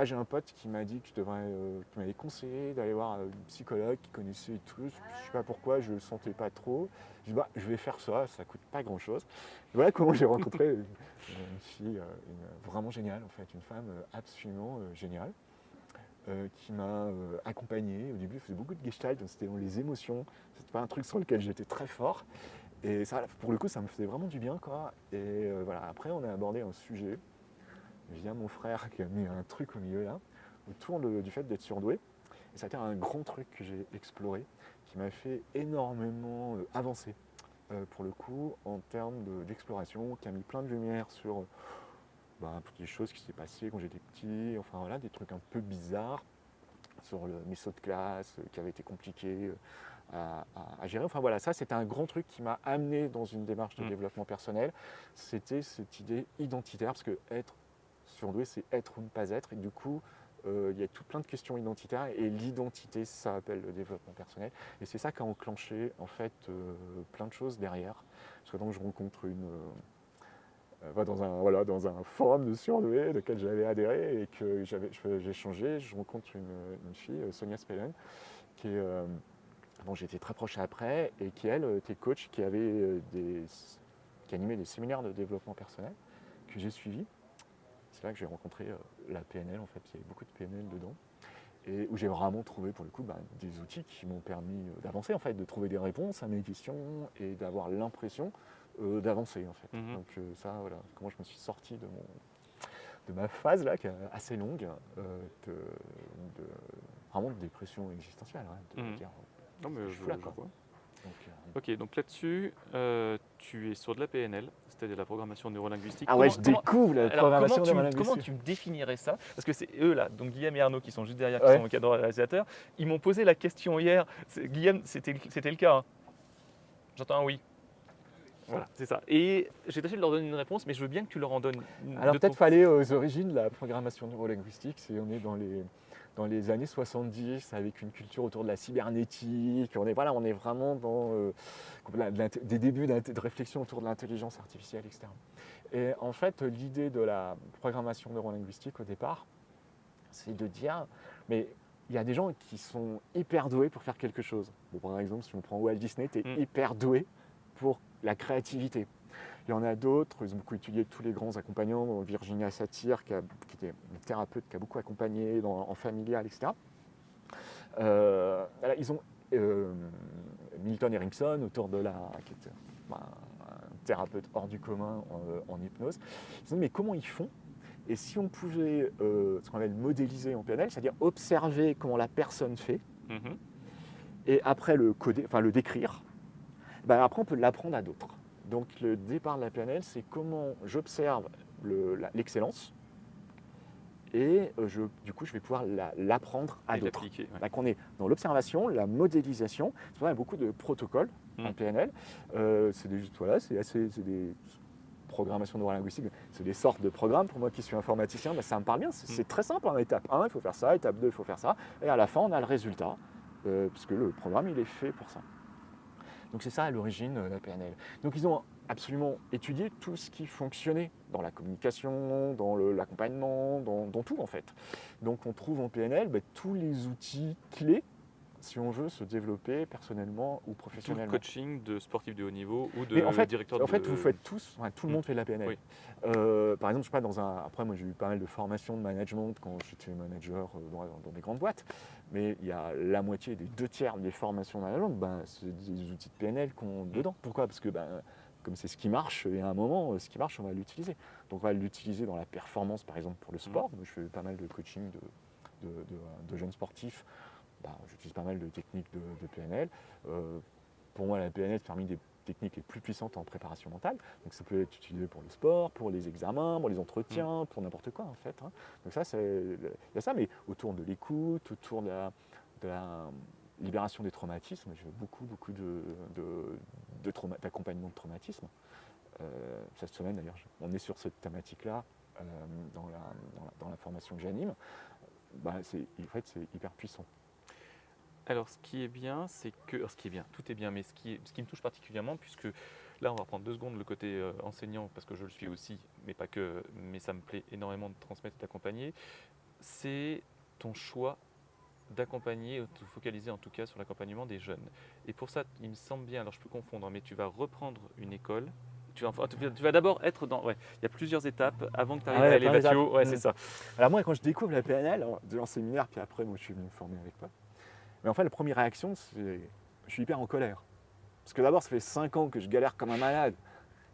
j'ai un pote qui m'a dit que qui m'avait conseillé d'aller voir une psychologue qui connaissait tout. Je sais pas pourquoi, je le sentais pas trop. Je dis, je vais faire ça coûte pas grand chose. Et voilà comment j'ai rencontré une fille vraiment géniale, en fait, une femme absolument géniale. Qui m'a accompagné. Au début, je faisais beaucoup de gestalt, donc c'était dans les émotions. C'était pas un truc sur lequel j'étais très fort. Et ça, pour le coup, ça me faisait vraiment du bien, quoi. Et voilà, après, on a abordé un sujet via mon frère qui a mis un truc au milieu là, autour du fait d'être surdoué. Et ça a été un grand truc que j'ai exploré, qui m'a fait énormément avancer, pour le coup, en termes d'exploration, qui a mis plein de lumière sur des choses qui s'étaient passées quand j'étais petit, enfin voilà, des trucs un peu bizarres, sur mes sauts de classe qui avaient été compliqués à gérer. Enfin voilà, ça c'était un grand truc qui m'a amené dans une démarche de développement personnel. C'était cette idée identitaire, parce que être surdoué, c'est être ou ne pas être. Et du coup, il y a tout plein de questions identitaires et l'identité, ça s'appelle le développement personnel. Et c'est ça qui a enclenché en fait plein de choses derrière. Parce que donc je rencontre dans un forum de surdoués auquel j'avais adhéré et que j'ai changé, je rencontre une fille, Sonia Spellen, qui est, dont j'étais très proche après et qui elle était coach, qui animait des séminaires de développement personnel que j'ai suivis. C'est là que j'ai rencontré la PNL, en fait, il y avait beaucoup de PNL dedans, et où j'ai vraiment trouvé pour le coup des outils qui m'ont permis d'avancer, en fait, de trouver des réponses à mes questions et d'avoir l'impression d'avancer, en fait. Mhm. Donc ça, voilà, comment je me suis sorti de ma phase là, qui est assez longue, vraiment de dépression existentielle, de Mhm. dire, Non, mais je je fous là, je quoi. vois. Donc, Ok, donc là-dessus, tu es sur de la PNL, c'est-à-dire de la programmation neurolinguistique. ah ouais, je découvre la Alors, programmation comment neurolinguistique. tu me définirais ça? Parce que c'est eux là, donc Guillaume et Arnaud qui sont juste derrière, qui Ouais. sont au cadre réalisateur, ils m'ont posé la question hier. Guillaume, c'était le cas, hein. J'entends un oui. Voilà, c'est ça. Et j'ai tâché de leur donner une réponse, mais je veux bien que tu leur en donnes Alors de peut-être ton. fallait aux origines de la programmation neurolinguistique, on est dans les années 70 avec une culture autour de la cybernétique, on est vraiment dans des débuts de réflexion autour de l'intelligence artificielle, etc. Et en fait, l'idée de la programmation neurolinguistique au départ, c'est de dire, mais il y a des gens qui sont hyper doués pour faire quelque chose. Bon, par exemple, si on prend Walt Disney, tu es hyper doué pour la créativité. Il y en a d'autres, ils ont beaucoup étudié tous les grands accompagnants, Virginia Satir, qui était une thérapeute qui a beaucoup accompagné en familial, etc. Voilà, ils ont Milton Erickson, qui était un thérapeute hors du commun en hypnose. Ils ont dit, mais comment ils font? Et si on pouvait ce qu'on appelle modéliser en PNL, c'est-à-dire observer comment la personne fait, Mhm. et après le coder, enfin le décrire, après on peut l'apprendre à d'autres. Donc le départ de la PNL, c'est comment j'observe l'excellence et du coup je vais pouvoir l'apprendre à Et d'autres. l'appliquer. Ouais. Donc on est dans l'observation, la modélisation. C'est pour ça qu'il y a beaucoup de protocoles en PNL. C'est des programmations neurolinguistiques, c'est des sortes de programmes. Pour moi qui suis informaticien, ça me parle bien. C'est très simple. En étape 1, il faut faire ça, étape 2, il faut faire ça. Et à la fin, on a le résultat, puisque le programme, il est fait pour ça. Donc c'est ça à l'origine la PNL. Donc ils ont absolument étudié tout ce qui fonctionnait dans la communication, dans l'accompagnement, dans tout en fait. Donc on trouve en PNL tous les outils clés si on veut se développer personnellement ou Tout le professionnellement. coaching de sportif de haut niveau ou de Mais en fait, directeur de. vous faites tous, tout le monde fait de la PNL. Oui. Par exemple, je sais pas, après moi j'ai eu pas mal de formations de management quand j'étais manager dans des grandes boîtes, mais il y a la moitié des 2/3 des formations de management, c'est des outils de PNL qu'on dedans. Pourquoi? Parce que comme c'est ce qui marche, et à un moment, ce qui marche, on va l'utiliser. Donc on va l'utiliser dans la performance, par exemple pour le sport. Moi, je fais pas mal de coaching de jeunes sportifs. J'utilise pas mal de techniques de PNL. Pour moi, la PNL est parmi des techniques les plus puissantes en préparation mentale. Donc ça peut être utilisé pour le sport, pour les examens, pour les entretiens, pour n'importe quoi en fait. Donc ça, il y a ça, mais autour de l'écoute, autour de la libération des traumatismes. Je fais beaucoup d'accompagnement de traumatisme. Cette semaine d'ailleurs, on est sur cette thématique-là dans la formation que j'anime. En fait, c'est hyper puissant. Alors, ce qui est bien, tout est bien, mais ce qui me touche particulièrement, puisque là, on va reprendre 2 secondes le côté enseignant, parce que je le suis aussi, mais pas que, mais ça me plaît énormément de transmettre et d'accompagner, c'est ton choix d'accompagner, de te focaliser en tout cas sur l'accompagnement des jeunes. Et pour ça, il me semble bien, alors je peux confondre, mais tu vas reprendre une école. Tu vas d'abord être dans. Ouais, il y a plusieurs étapes avant que tu arrives à l'élévatio. Ouais, c'est ça. Alors moi, quand je découvre la PNL, en séminaire, puis après, moi, je suis venu me former avec toi. Mais en fait, la première réaction, c'est je suis hyper en colère. Parce que d'abord, ça fait 5 ans que je galère comme un malade.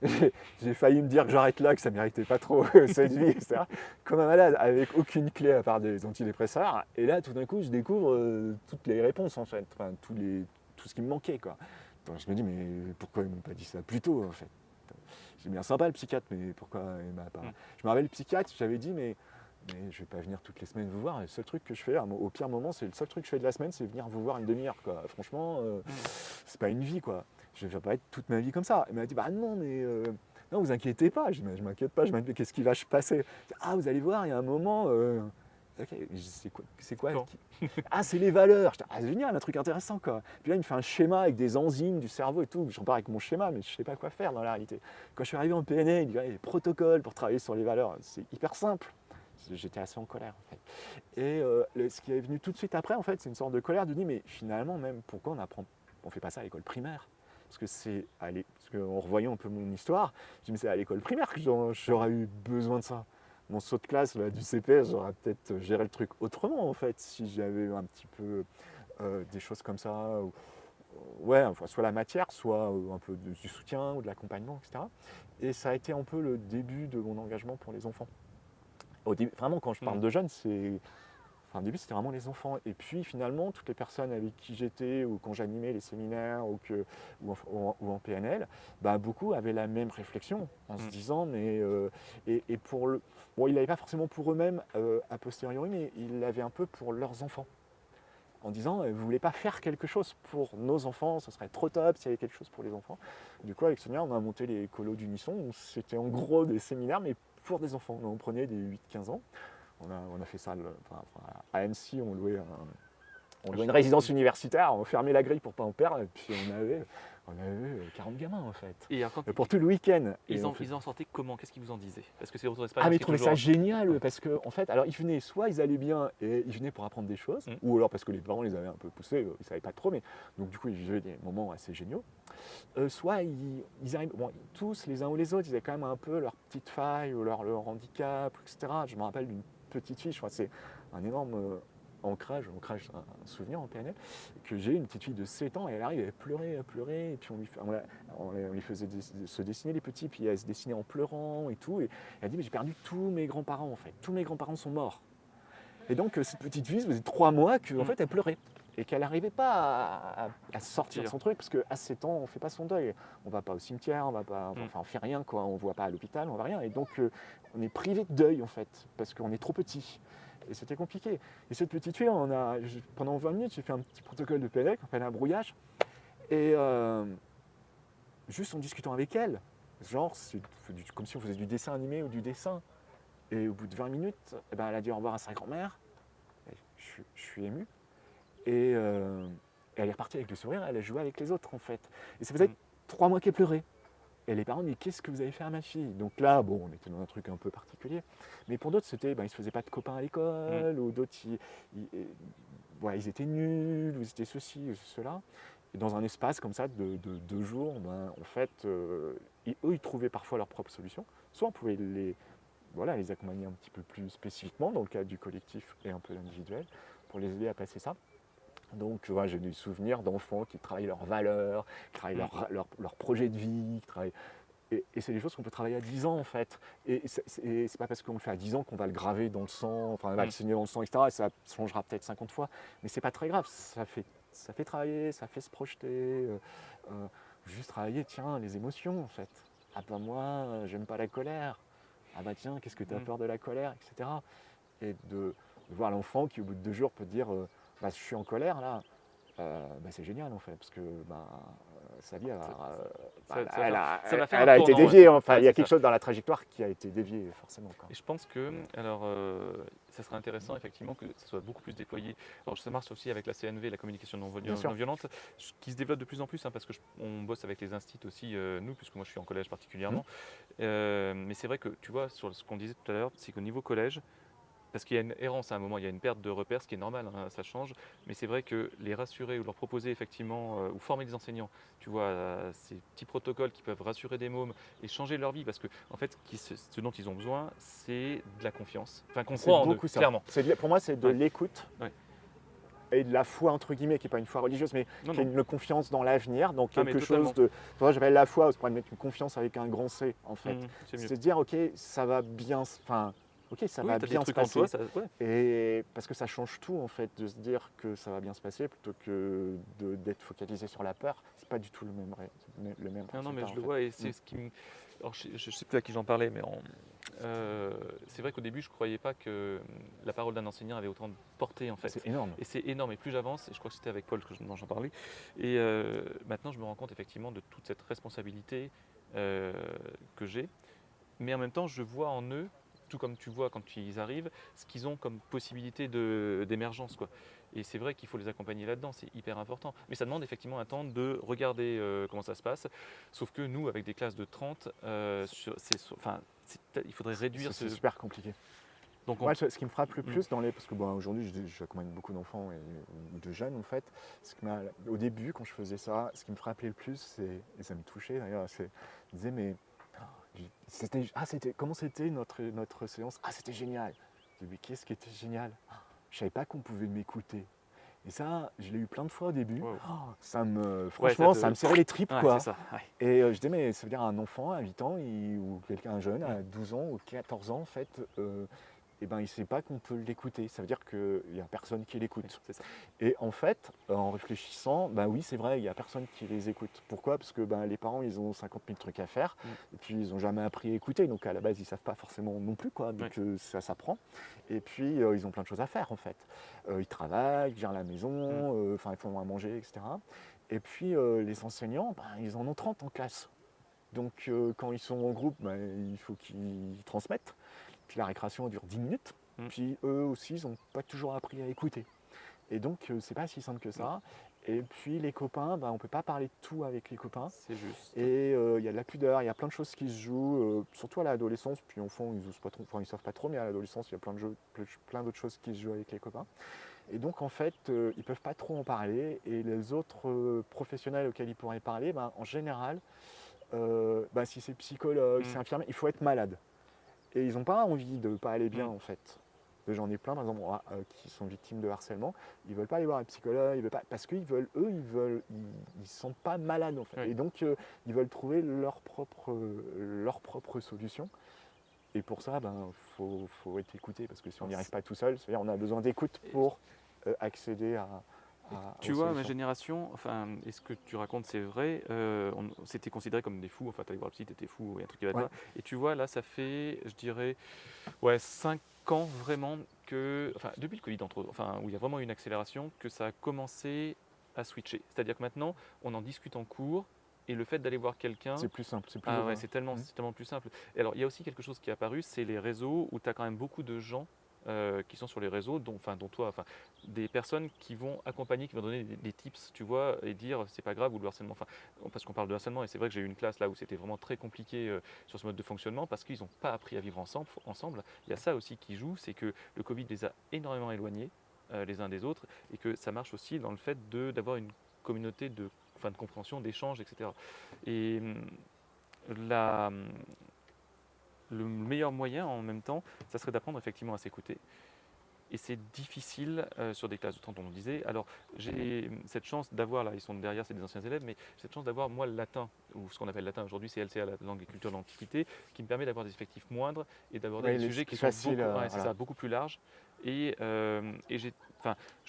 J'ai failli me dire que j'arrête là, que ça ne méritait pas trop cette vie, etc. Comme un malade, avec aucune clé à part des antidépresseurs. Et là, tout d'un coup, je découvre toutes les réponses, en fait. Enfin, tout ce qui me manquait, quoi. Donc, je me dis, mais pourquoi ils ne m'ont pas dit ça plus tôt, en fait? C'est bien sympa, le psychiatre, mais pourquoi il m'a pas... Je me rappelle, le psychiatre, j'avais dit, mais je ne vais pas venir toutes les semaines vous voir. Le seul truc que je fais, au pire moment, c'est le seul truc que je fais de la semaine, c'est venir vous voir une demi-heure, quoi. Franchement, c'est pas une vie, quoi. Je ne vais pas être toute ma vie comme ça. Il m'a dit, non, mais non, vous inquiétez pas. Je m'inquiète pas. Qu'est-ce qui va se passer? Vous allez voir, il y a un moment, ok, c'est quoi Quand Ah, c'est les valeurs. J'étais, ah, génial, un truc intéressant quoi. Puis là, il me fait un schéma avec des enzymes du cerveau et tout. Je repars avec mon schéma, mais je sais pas quoi faire dans la réalité. Quand je suis arrivé en PNL, il dit, ouais, les protocoles pour travailler sur les valeurs, c'est hyper simple. J'étais assez en colère en fait. Et ce qui est venu tout de suite après, en fait, c'est une sorte de colère de dire, mais finalement, même, pourquoi on fait pas ça à l'école primaire? Parce que parce qu'en revoyant un peu mon histoire, je dis, mais c'est à l'école primaire que j'aurais eu besoin de ça. Mon saut de classe là, du CPS, j'aurais peut-être géré le truc autrement en fait, si j'avais eu un petit peu des choses comme ça. Ouais, enfin, soit la matière, soit un peu du soutien ou de l'accompagnement, etc. Et ça a été un peu le début de mon engagement pour les enfants. Vraiment, quand je parle Hmm. de jeunes, au début, c'était vraiment les enfants. Et puis, finalement, toutes les personnes avec qui j'étais, ou quand j'animais les séminaires, ou en PNL, bah, beaucoup avaient la même réflexion, en se Hmm. disant, mais... et pour le... Bon, ils ne l'avaient pas forcément pour eux-mêmes, a posteriori, mais ils l'avaient un peu pour leurs enfants. En disant, vous ne voulez pas faire quelque chose pour nos enfants, ce serait trop top s'il y avait quelque chose pour les enfants. Du coup, avec Sonia, on a monté les colos d'Unisson. C'était en gros des séminaires, mais pour des enfants. On prenait des 8-15 ans. On a fait ça à Annecy, on louait une résidence universitaire, on fermait la grille pour pas en perdre, et puis on avait 40 gamins en fait. Et alors, Pour tout le week-end. ils en sortaient comment? Qu'est-ce qu'ils vous en disaient? Parce que c'est votre Ah, expérience mais ils qui est trouvaient toujours. ça génial parce que, en fait, alors ils venaient, soit ils allaient bien et ils venaient pour apprendre des choses, Mm. ou alors parce que les parents les avaient un peu poussés, ils ne savaient pas trop, mais donc du coup ils vivaient des moments assez géniaux. Soit ils arrivent, bon, tous les uns ou les autres, ils avaient quand même un peu leur petite faille ou leur handicap, etc. Je me rappelle d'une petite fille, je crois que c'est un énorme ancrage, un souvenir en PNL, que j'ai une petite fille de 7 ans, et elle arrive, elle pleurait, et puis on lui faisait se dessiner les petits, puis elle se dessinait en pleurant et tout, et elle dit, mais j'ai perdu tous mes grands-parents en fait, tous mes grands-parents sont morts. Et donc cette petite fille, ça faisait 3 mois qu'en fait elle pleurait. Et qu'elle n'arrivait pas à sortir de son truc, parce qu'à 7 ans, on ne fait pas son deuil. On ne va pas au cimetière, on fait rien, quoi. On ne voit pas à l'hôpital, on ne va rien. Et donc, on est privé de deuil, en fait, parce qu'on est trop petit. Et c'était compliqué. Et cette petite fille, pendant 20 minutes, j'ai fait un petit protocole de PNL qu'on appelle un brouillage. Et juste en discutant avec elle, genre, c'est comme si on faisait du dessin animé ou du dessin. Et au bout de 20 minutes, elle a dit au revoir à sa grand-mère. Je suis ému. Et elle est repartie avec le sourire, elle a joué avec les autres en fait. Et ça faisait 3 mois qu'elle pleurait. Et les parents disent, qu'est-ce que vous avez fait à ma fille? Donc là, bon, on était dans un truc un peu particulier. Mais pour d'autres, c'était, ils ne se faisaient pas de copains à l'école, ou d'autres, ils étaient nuls, ou ils étaient ceci, ou cela. Et dans un espace comme ça de 2 jours, en fait, eux, ils trouvaient parfois leur propre solution. Soit on pouvait les accompagner un petit peu plus spécifiquement, dans le cadre du collectif et un peu individuel, pour les aider à passer ça. Donc j'ai des souvenirs d'enfants qui travaillent leurs valeurs, qui travaillent leur projet de vie, et c'est des choses qu'on peut travailler à 10 ans en fait. Et c'est pas parce qu'on le fait à 10 ans qu'on va le graver dans le sang, enfin on va le saigner dans le sang, etc. Et ça changera peut-être 50 fois, mais c'est pas très grave. Ça fait travailler, ça fait se projeter, juste travailler, tiens, les émotions en fait. Ah bah moi, j'aime pas la colère. Ah bah tiens, qu'est-ce que tu as peur de la colère, etc. Et de voir l'enfant qui au bout de 2 jours peut dire je suis en colère là, c'est génial en fait, parce que sa vie Ça va faire elle un a été tournant, déviée, ouais. enfin Ouais, il y a c'est quelque ça. chose dans la trajectoire qui a été dévié forcément. Et je pense que, alors, ça serait intéressant effectivement que ça soit beaucoup plus déployé. Alors, ça marche aussi avec la CNV, la communication non Bien sûr. violente, qui se développe de plus en plus, parce que on bosse avec les instituts aussi, nous, puisque moi je suis en collège particulièrement. Mais c'est vrai que, tu vois, sur ce qu'on disait tout à l'heure, c'est qu'au niveau collège, parce qu'il y a une errance à un moment, il y a une perte de repères, ce qui est normal, hein, ça change. Mais c'est vrai que les rassurer ou leur proposer effectivement, ou former des enseignants, tu vois, ces petits protocoles qui peuvent rassurer des mômes et changer leur vie, parce que en fait, ce dont ils ont besoin, c'est de la confiance. Enfin, qu'on C'est croit en eux, beaucoup ça. clairement. Pour moi, c'est de l'écoute. Ouais. Et de la foi entre guillemets, qui n'est pas une foi religieuse, mais Non, qui est non. une confiance dans l'avenir, donc Ah, mais quelque chose totalement. de. J'appelle la foi, c'est pour mettre une confiance avec un grand C en fait. C'est mieux. C'est de dire ok, ça va bien, ok, ça Oui, va tu as des bien se trucs en passer. toi, ouais. Et parce que ça change tout en fait, de se dire que ça va bien se passer plutôt que d'être focalisé sur la peur. C'est pas du tout le même Non, mais résultat, je en le fait. vois, et c'est ce qui me. Alors, je ne sais plus à qui j'en parlais, mais c'est vrai qu'au début, je ne croyais pas que la parole d'un enseignant avait autant de portée, en fait. C'est énorme. Et c'est énorme. Et plus j'avance, et je crois que c'était avec Paul que j'en parlais, et maintenant, je me rends compte effectivement de toute cette responsabilité que j'ai. Mais en même temps, je vois en eux tout comme tu vois quand ils arrivent, ce qu'ils ont comme possibilité d'émergence, quoi. Et c'est vrai qu'il faut les accompagner là-dedans, c'est hyper important. Mais ça demande effectivement un temps de regarder comment ça se passe. Sauf que nous, avec des classes de 30, il faudrait réduire C'est super compliqué. Donc Moi, ce qui me frappe le Mm. plus parce que aujourd'hui, j'accompagne beaucoup d'enfants et de jeunes en fait. Au début, quand je faisais ça, ce qui me frappait le plus, et ça me touchait d'ailleurs, je disais mais comment c'était notre séance? Ah, c'était génial. Je dis mais qu'est-ce qui était génial? Je savais pas qu'on pouvait m'écouter. Et ça, je l'ai eu plein de fois au début. Wow. Franchement, ça me serrait les tripes, ouais, quoi. c'est ça, ouais. Et je disais, mais ça veut dire un enfant à 8 ans ou quelqu'un jeune à 12 ans ou 14 ans, en fait, eh ben, il ne sait pas qu'on peut l'écouter. Ça veut dire qu'il n'y a personne qui l'écoute. C'est ça. Et en fait, en réfléchissant, ben oui, c'est vrai, il n'y a personne qui les écoute. Pourquoi? Parce que les parents, ils ont 50 000 trucs à faire, et puis ils n'ont jamais appris à écouter. Donc à la base, ils ne savent pas forcément non plus, quoi. Donc ça s'apprend. Et puis, ils ont plein de choses à faire, en fait. Ils travaillent, ils gèrent la maison, ils font à manger, etc. Et puis, les enseignants, ils en ont 30 en classe. Donc, quand ils sont en groupe, il faut qu'ils transmettent. Puis la récréation dure 10 minutes. Puis eux aussi, ils n'ont pas toujours appris à écouter. Et donc, c'est pas si simple que ça. Et puis les copains, on ne peut pas parler de tout avec les copains. C'est juste. Et il y a de la pudeur, il y a plein de choses qui se jouent, surtout à l'adolescence. Puis au fond, ils osent pas trop, ils savent pas trop, mais à l'adolescence, il y a plein d'autres choses qui se jouent avec les copains. Et donc en fait, ils ne peuvent pas trop en parler. Et les autres professionnels auxquels ils pourraient parler, en général, si c'est psychologue, c'est infirmier, il faut être malade. Et ils n'ont pas envie de ne pas aller bien en fait. J'en ai plein par exemple qui sont victimes de harcèlement, ils ne veulent pas aller voir un psychologue, ils veulent pas, parce qu'ils veulent, eux, ils sont pas malades en fait. Oui. Et donc ils veulent trouver leur propre solution. Et pour ça, faut être écouté, parce que si on n'y arrive pas tout seul, c'est-à-dire on a besoin d'écoute pour accéder à tu aux vois, ma solutions. génération, et ce que tu racontes, c'est vrai, on s'était considérés comme des fous, t'allais voir le site, t'étais fou, il y a un truc qui va pas. Et tu vois, là, ça fait, je dirais, 5 ans vraiment que, depuis le Covid, où il y a vraiment eu une accélération, que ça a commencé à switcher. C'est-à-dire que maintenant, on en discute en cours, et le fait d'aller voir quelqu'un, C'est plus simple, c'est plus c'est tellement plus simple. Et alors, il y a aussi quelque chose qui est apparu, c'est les réseaux où tu as quand même beaucoup de gens qui sont sur les réseaux, dont toi, des personnes qui vont accompagner, qui vont donner des tips, tu vois, et dire c'est pas grave, ou le harcèlement, parce qu'on parle de harcèlement, et c'est vrai que j'ai eu une classe là où c'était vraiment très compliqué sur ce mode de fonctionnement, parce qu'ils n'ont pas appris à vivre ensemble. Il y a ça aussi qui joue, c'est que le Covid les a énormément éloignés les uns des autres, et que ça marche aussi dans le fait d'avoir une communauté de compréhension, d'échange, etc. Et le meilleur moyen en même temps, ça serait d'apprendre effectivement à s'écouter. Et c'est difficile sur des classes de 30, on le disait. Alors, j'ai cette chance d'avoir, là, ils sont derrière, c'est des anciens élèves, mais j'ai cette chance d'avoir, moi, le latin, ou ce qu'on appelle latin aujourd'hui, c'est LCA, la langue et culture de l'Antiquité, qui me permet d'avoir des effectifs moindres et d'aborder des sujets qui sont beaucoup plus larges. Et je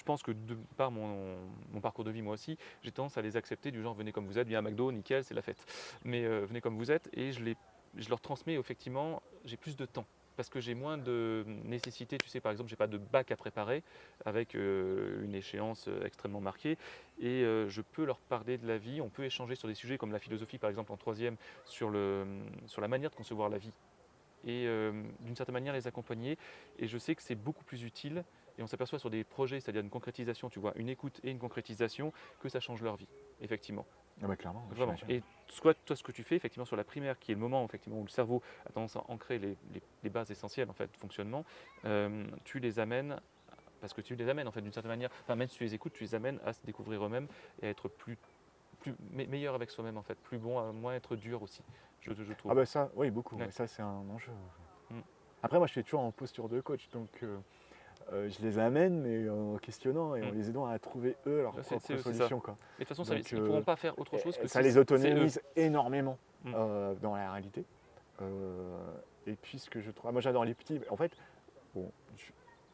pense que de par mon parcours de vie, moi aussi, j'ai tendance à les accepter du genre, venez comme vous êtes, viens à McDo, nickel, c'est la fête. Mais venez comme vous êtes, et je leur transmets, effectivement, j'ai plus de temps. Parce que j'ai moins de nécessité, tu sais, par exemple, j'ai pas de bac à préparer avec une échéance extrêmement marquée, et je peux leur parler de la vie, on peut échanger sur des sujets comme la philosophie, par exemple, en troisième, sur la manière de concevoir la vie, et d'une certaine manière les accompagner, et je sais que c'est beaucoup plus utile, et on s'aperçoit sur des projets, c'est-à-dire une concrétisation, tu vois, une écoute et une concrétisation, que ça change leur vie, effectivement. Ah clairement, Vraiment. Et toi, ce que tu fais effectivement sur la primaire, qui est le moment effectivement où le cerveau a tendance à ancrer les bases essentielles en fait de fonctionnement, tu les amènes, parce que tu les amènes en fait d'une certaine manière, même si tu les écoutes, tu les amènes à se découvrir eux-mêmes et à être meilleur avec soi-même en fait, plus bon, à moins être dur aussi, je trouve. Ah ça, oui, beaucoup. Ouais. Ça, c'est un enjeu. Après, moi, je suis toujours en posture de coach, donc je les amène, mais en questionnant et en les aidant à trouver eux leur propre solution. Quoi. Et de toute façon, ils ne pourront pas faire autre chose que ça les autonomise énormément dans la réalité. Et puis, ce que je trouve, moi, j'adore les petits. En fait,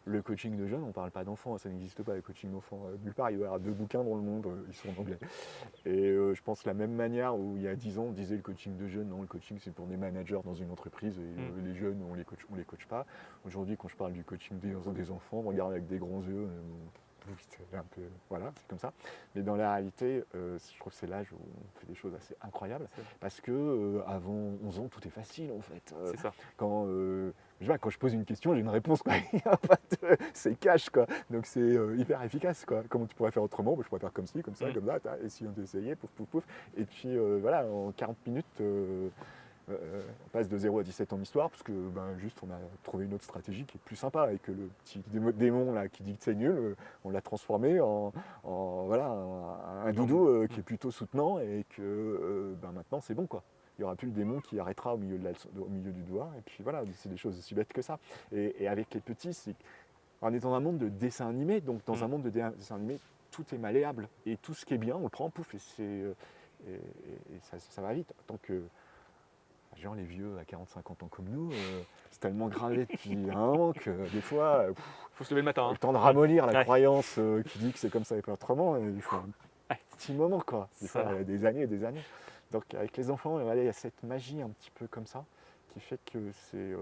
le coaching de jeunes, on ne parle pas d'enfants, ça n'existe pas, le coaching d'enfants nulle part. Il doit y avoir 2 bouquins dans le monde, ils sont en anglais. Et je pense de la même manière où il y a 10 ans, on disait le coaching de jeunes, non, le coaching c'est pour des managers dans une entreprise, et les jeunes, on les coach pas. Aujourd'hui, quand je parle du coaching des enfants, on regarde avec des grands yeux. c'est un peu, voilà, c'est comme ça. Mais dans la réalité, je trouve que c'est l'âge où on fait des choses assez incroyables. Parce que avant 11 ans, tout est facile en fait. C'est ça. Quand, quand je pose une question, j'ai une réponse, quoi. Il y a pas c'est cash, quoi. Donc c'est hyper efficace, quoi. Comment tu pourrais faire autrement? Je pourrais faire comme ci, comme ça, comme ça. Et si on essayait, pouf, pouf, pouf. Et puis voilà, en 40 minutes, on passe de 0 à 17 en histoire, parce que juste on a trouvé une autre stratégie qui est plus sympa, et que le petit démon là qui dit que c'est nul, on l'a transformé voilà, un doudou qui est plutôt soutenant, et que maintenant c'est bon, quoi. Il n'y aura plus le démon qui arrêtera au milieu du doigt, et puis voilà, c'est des choses aussi bêtes que ça. Et avec les petits, on est dans un monde de dessin animé, donc dans un monde de dessin animé, tout est malléable, et tout ce qui est bien, on le prend, pouf, et ça va vite. Tant que genre les vieux à 40-50 ans comme nous, c'est tellement gravé depuis un an que des fois, Faut se lever le matin. le temps de ramollir la croyance qui dit que c'est comme ça et pas autrement, il faut un petit moment, quoi. Des fois, des années et des années. Donc avec les enfants, il y a cette magie un petit peu comme ça qui fait que c'est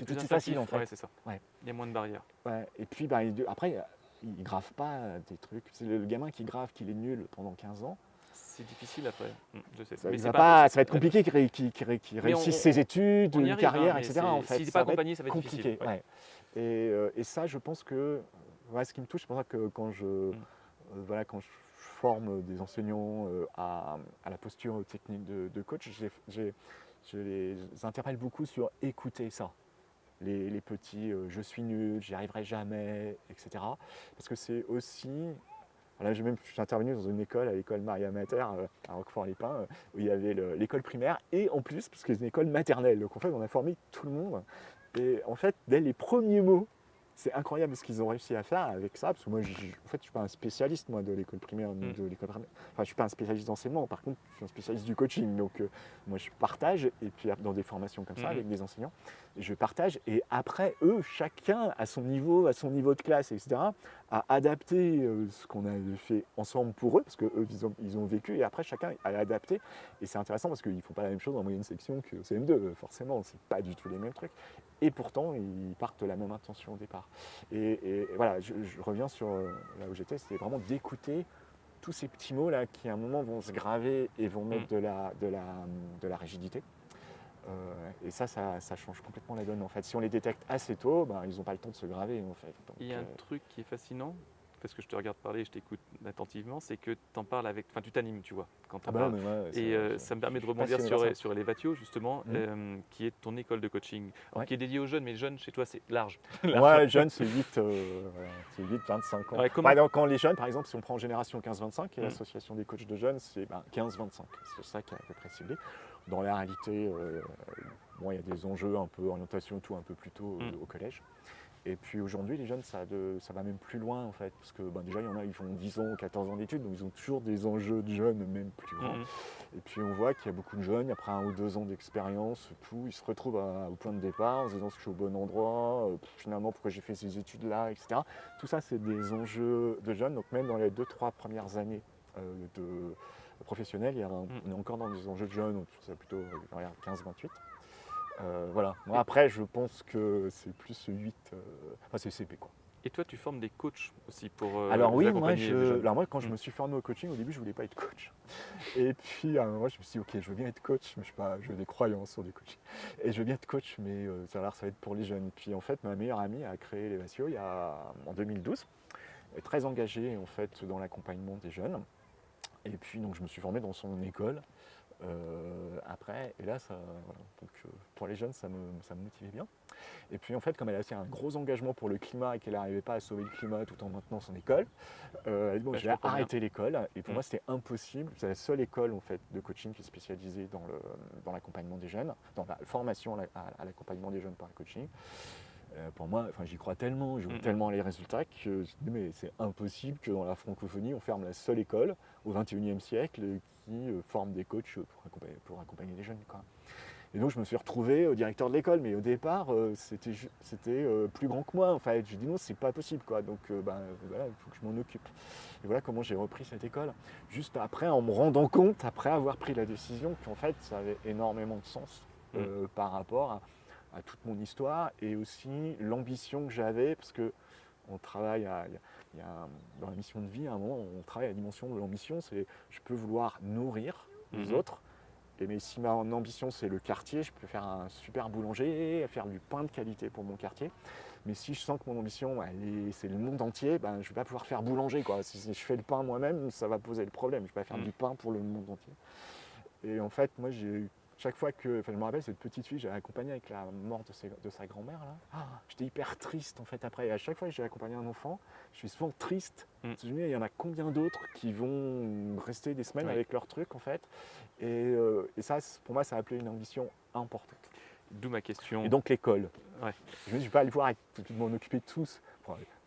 tout plus facile, en fait. Ouais, c'est ça. Ouais. Il y a moins de barrières. Ouais. Et puis après, ils gravent pas des trucs. C'est le gamin qui grave qu'il est nul pendant 15 ans. C'est difficile après, je sais. Ça va être compliqué qu'il réussisse ses études, une carrière, etc. En fait, s'il n'est pas accompagné, ça va être compliqué. Ouais. Et ça, je pense que ce qui me touche, c'est pour ça que quand je forme des enseignants à la posture technique de coach, je les interpelle beaucoup sur écouter ça. Les petits, je suis nul, j'y arriverai jamais, etc. Parce que c'est aussi... Là, je suis intervenu dans une école, à l'école Maria Mater, à Roquefort-les-Pins, où il y avait l'école primaire, et en plus, parce que c'est une école maternelle. Donc en fait, on a formé tout le monde. Et en fait, dès les premiers mots, c'est incroyable ce qu'ils ont réussi à faire avec ça, parce que moi, en fait, je ne suis pas un spécialiste, moi, de l'école primaire, de l'école primaire. Enfin, je ne suis pas un spécialiste d'enseignement, par contre, je suis un spécialiste du coaching. Donc, moi, je partage, et puis dans des formations comme ça, avec des enseignants, je partage, et après, eux, chacun, à son niveau de classe, etc., a adapté ce qu'on avait fait ensemble pour eux, parce qu'eux, ils ont vécu, et après, chacun a adapté. Et c'est intéressant, parce qu'ils ne font pas la même chose en moyenne section que CM2, forcément, c'est pas du tout les mêmes trucs. Et pourtant, ils partent de la même intention au départ. Et voilà, je reviens sur là où j'étais, c'était vraiment d'écouter tous ces petits mots là qui à un moment vont se graver et vont mettre de la rigidité. Et ça change complètement la donne en fait. Si on les détecte assez tôt, ils n'ont pas le temps de se graver en fait. Donc, il y a un truc qui est fascinant, parce que je te regarde parler et je t'écoute attentivement, c'est que tu en parles avec... Enfin, tu t'animes, tu vois, quand tu en parles. Ça me permet de rebondir sur Elevatio, justement, qui est ton école de coaching, qui est dédiée aux jeunes, mais les jeunes, chez toi, c'est large. Ouais, les jeunes, c'est 8-25 ans. Ouais, quand les jeunes, par exemple, si on prend en génération 15-25, et l'association des coachs de jeunes, c'est 15-25. C'est ça qui est à peu près ciblé. Dans la réalité, il y a des enjeux un peu orientation, tout un peu plus tôt au collège. Et puis aujourd'hui, les jeunes, ça va même plus loin en fait, parce que déjà, il y en a, ils font 10 ans, 14 ans d'études, donc ils ont toujours des enjeux de jeunes, même plus grands. Et puis on voit qu'il y a beaucoup de jeunes, après 1 ou 2 ans d'expérience, ils se retrouvent au point de départ, en se disant que je suis au bon endroit, finalement pourquoi j'ai fait ces études-là, etc. Tout ça, c'est des enjeux de jeunes, donc même dans les 2-3 premières années professionnelles, on est encore dans des enjeux de jeunes, donc c'est plutôt 15-28. Voilà. Moi, après, je pense que c'est plus 8, c'est CP quoi. Et toi, tu formes des coachs aussi pour Alors oui, moi, quand je me suis formé au coaching, au début, je voulais pas être coach. Et puis, à un moment, je me suis dit, ok, je veux bien être coach, mais je veux des croyances sur des coachs. Et je veux bien être coach, mais ça va être pour les jeunes. Puis en fait, ma meilleure amie a créé Elevatio en 2012. Elle est très engagée en fait dans l'accompagnement des jeunes. Et puis, donc, je me suis formé dans son école. Après, et là, donc, pour les jeunes, ça me motivait bien. Et puis en fait, comme elle a fait un gros engagement pour le climat et qu'elle n'arrivait pas à sauver le climat tout en maintenant son école, elle a dit je vais arrêter l'école. Et pour moi, c'était impossible. C'est la seule école en fait de coaching qui est spécialisée dans l'accompagnement des jeunes, dans la formation à l'accompagnement des jeunes par le coaching. Pour moi, j'y crois tellement, je vois tellement les résultats que je me dis mais c'est impossible que dans la francophonie, on ferme la seule école au XXIe siècle qui forme des coachs pour accompagner les jeunes, quoi. Et donc je me suis retrouvé au directeur de l'école, mais au départ c'était plus grand que moi. En fait, j'ai dit non, c'est pas possible, quoi. Donc voilà, il faut que je m'en occupe. Et voilà comment j'ai repris cette école. Juste après, en me rendant compte, après avoir pris la décision, qu'en fait ça avait énormément de sens par rapport à toute mon histoire et aussi l'ambition que j'avais, parce que on travaille dans la mission de vie, à un moment, on travaille à la dimension de l'ambition, c'est je peux vouloir nourrir les autres, mais si ma ambition c'est le quartier, je peux faire un super boulanger, faire du pain de qualité pour mon quartier. Mais si je sens que mon ambition, c'est le monde entier, je ne vais pas pouvoir faire boulanger, quoi. Si je fais le pain moi-même, ça va poser le problème. Je ne vais pas faire du pain pour le monde entier. Et en fait, moi, chaque fois que, je me rappelle, cette petite fille, j'ai accompagné avec la mort de sa grand-mère, là. J'étais hyper triste, en fait, après. Et à chaque fois que j'ai accompagné un enfant, je suis souvent triste. Je me dis, il y en a combien d'autres qui vont rester des semaines avec leur truc, en fait. Et ça, pour moi, ça a appelé une ambition importante. D'où ma question. Et donc l'école. Ouais. Je ne vais pas aller voir m'en occuper de tous,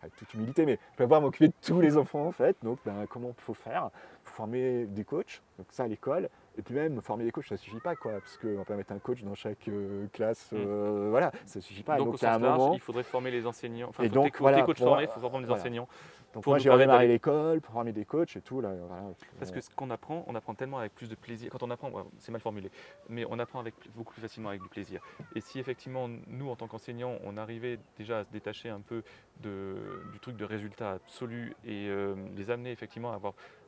avec toute humilité, mais je vais pas m'occuper de tous les enfants en fait. Donc comment il faut faire? Il faut former des coachs, donc ça à l'école. Et puis même former des coachs, ça ne suffit pas, quoi, parce qu'on ne va pas mettre un coach dans chaque classe. Voilà, ça ne suffit pas. Donc au sens large, il faudrait former les enseignants. Enfin, il faut tes coachs formés, il faut former les enseignants. Donc moi j'ai redémarré l'école pour former des coachs et tout. Là, voilà. Parce que ce qu'on apprend, on apprend tellement avec plus de plaisir. Quand on apprend, c'est mal formulé, mais on apprend beaucoup plus facilement avec du plaisir. Et si effectivement, nous en tant qu'enseignants, on arrivait déjà à se détacher un peu du truc de résultat absolu et les amener effectivement à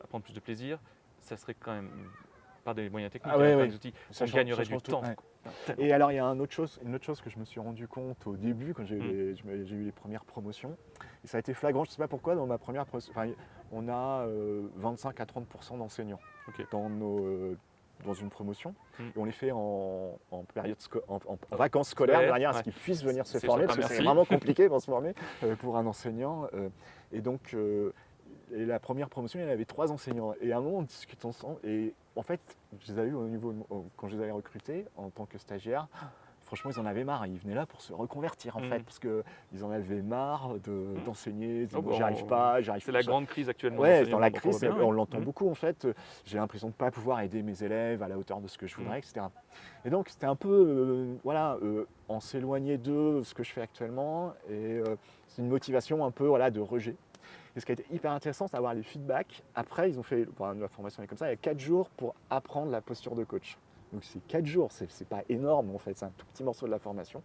prendre plus de plaisir, ça serait quand même par des moyens techniques, des outils, on gagnerait du temps. Ouais. Et alors il y a une autre chose que je me suis rendu compte au début quand j'ai eu les premières promotions. Et ça a été flagrant, je ne sais pas pourquoi, dans ma première promotion, on a 25 à 30% d'enseignants dans une promotion. Et on les fait en vacances scolaires de manière à ce qu'ils puissent venir se former, parce que c'est vraiment compliqué pour se former pour un enseignant. Et donc, la première promotion, il y avait 3 enseignants. Et à un moment, on discute ensemble. Et en fait, je les avais eu quand je les avais recrutés en tant que stagiaires. Franchement, ils en avaient marre. Ils venaient là pour se reconvertir, en fait, parce qu'ils en avaient marre d'enseigner. J'y arrive pas. C'est la grande crise actuellement. Ouais, dans la crise, on l'entend beaucoup, en fait. J'ai l'impression de ne pas pouvoir aider mes élèves à la hauteur de ce que je voudrais, etc. Et donc, c'était un peu, en s'éloigner de ce que je fais actuellement. Et c'est une motivation un peu de rejet. Et ce qui a été hyper intéressant, c'est d'avoir les feedbacks. Après, ils ont fait, la formation est comme ça, il y a 4 jours pour apprendre la posture de coach. Donc c'est 4 jours, c'est pas énorme en fait, c'est un tout petit morceau de la formation.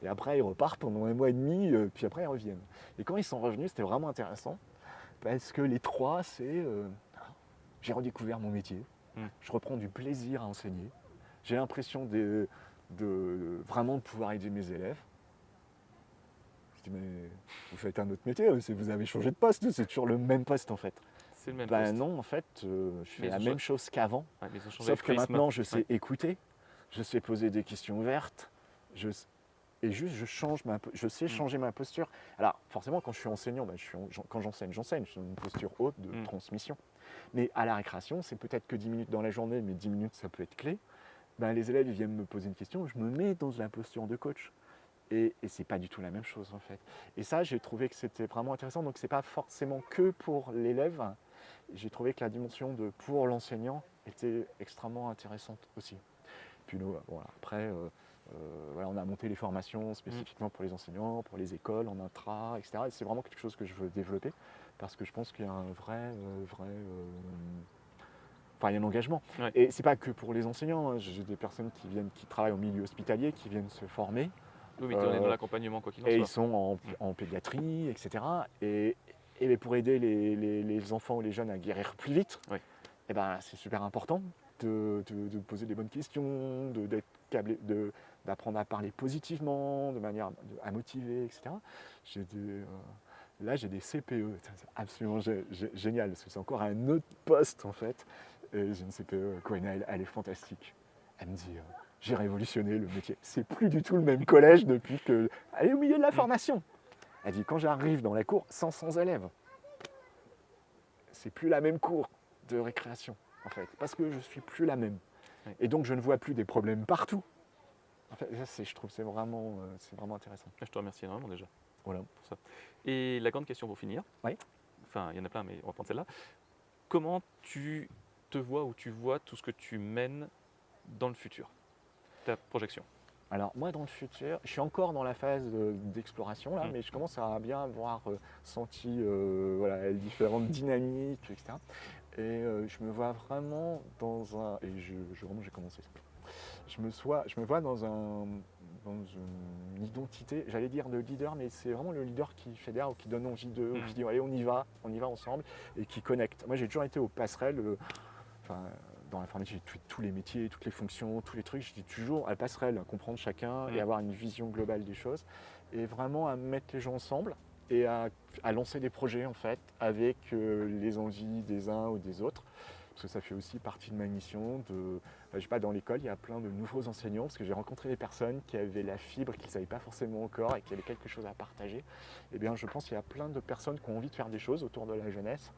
Et après, ils repartent pendant 1 mois et demi, puis après, ils reviennent. Et quand ils sont revenus, c'était vraiment intéressant, parce que les 3, c'est j'ai redécouvert mon métier, je reprends du plaisir à enseigner, j'ai l'impression vraiment de pouvoir aider mes élèves. Je dis, mais vous faites un autre métier, vous avez changé de poste, c'est toujours le même poste en fait. C'est le même poste. Non, en fait, je fais la même chose qu'avant, sauf que prisme. maintenant je sais écouter, je sais poser des questions ouvertes, je sais changer ma posture. Alors forcément, quand je suis enseignant, quand j'enseigne, j'ai une posture haute de transmission. Mais à la récréation, c'est peut-être que 10 minutes dans la journée, mais 10 minutes ça peut être clé. Les élèves ils viennent me poser une question, je me mets dans la posture de coach. Et c'est pas du tout la même chose en fait. Et ça, j'ai trouvé que c'était vraiment intéressant. Donc c'est pas forcément que pour l'élève. J'ai trouvé que la dimension pour l'enseignant était extrêmement intéressante aussi. Puis nous, après, on a monté les formations spécifiquement pour les enseignants, pour les écoles, en intra, etc. Et c'est vraiment quelque chose que je veux développer parce que je pense qu'il y a un il y a un engagement. Ouais. Et c'est pas que pour les enseignants. J'ai des personnes qui travaillent au milieu hospitalier, qui viennent se former. Oui, mais on est dans l'accompagnement, quoi qu'il en soit. Et ils sont en pédiatrie, etc. Et pour aider les enfants ou les jeunes à guérir plus vite, c'est super important de poser des bonnes questions, d'apprendre à parler positivement, de manière à motiver, etc. Là, j'ai des CPE. C'est absolument génial, parce que c'est encore un autre poste, en fait. Et j'ai une CPE, Corinna, elle est fantastique. Elle me dit... j'ai révolutionné le métier. C'est plus du tout le même collège depuis que... Elle est au milieu de la formation. Elle dit, quand j'arrive dans la cour, 500 élèves, c'est plus la même cour de récréation, en fait, parce que je suis plus la même. Et donc, je ne vois plus des problèmes partout. En fait, ça, je trouve que c'est vraiment intéressant. Je te remercie énormément déjà. Voilà. Pour ça. Et la grande question pour finir, enfin, il y en a plein, mais on va prendre celle-là. Comment tu te vois ou tu vois tout ce que tu mènes dans le futur ? Ta projection? Alors moi dans le futur, je suis encore dans la phase d'exploration là, mais je commence à bien avoir senti les différentes dynamiques, etc. Et je me vois vraiment dans un... Et j'ai commencé ça. Je me vois dans une identité, j'allais dire de leader, mais c'est vraiment le leader qui fédère ou qui donne envie d'eux, ou qui dit allez on y va ensemble et qui connecte. Moi j'ai toujours été aux passerelles, dans l'informatique j'ai fait tous les métiers, toutes les fonctions, tous les trucs, je dis toujours à la passerelle, comprendre chacun et avoir une vision globale des choses et vraiment à mettre les gens ensemble et à lancer des projets en fait avec les envies des uns ou des autres. Parce que ça fait aussi partie de ma mission. Je sais pas, dans l'école, il y a plein de nouveaux enseignants, parce que j'ai rencontré des personnes qui avaient la fibre qu'ils ne savaient pas forcément encore et qui avaient quelque chose à partager. Eh bien, je pense qu'il y a plein de personnes qui ont envie de faire des choses autour de la jeunesse,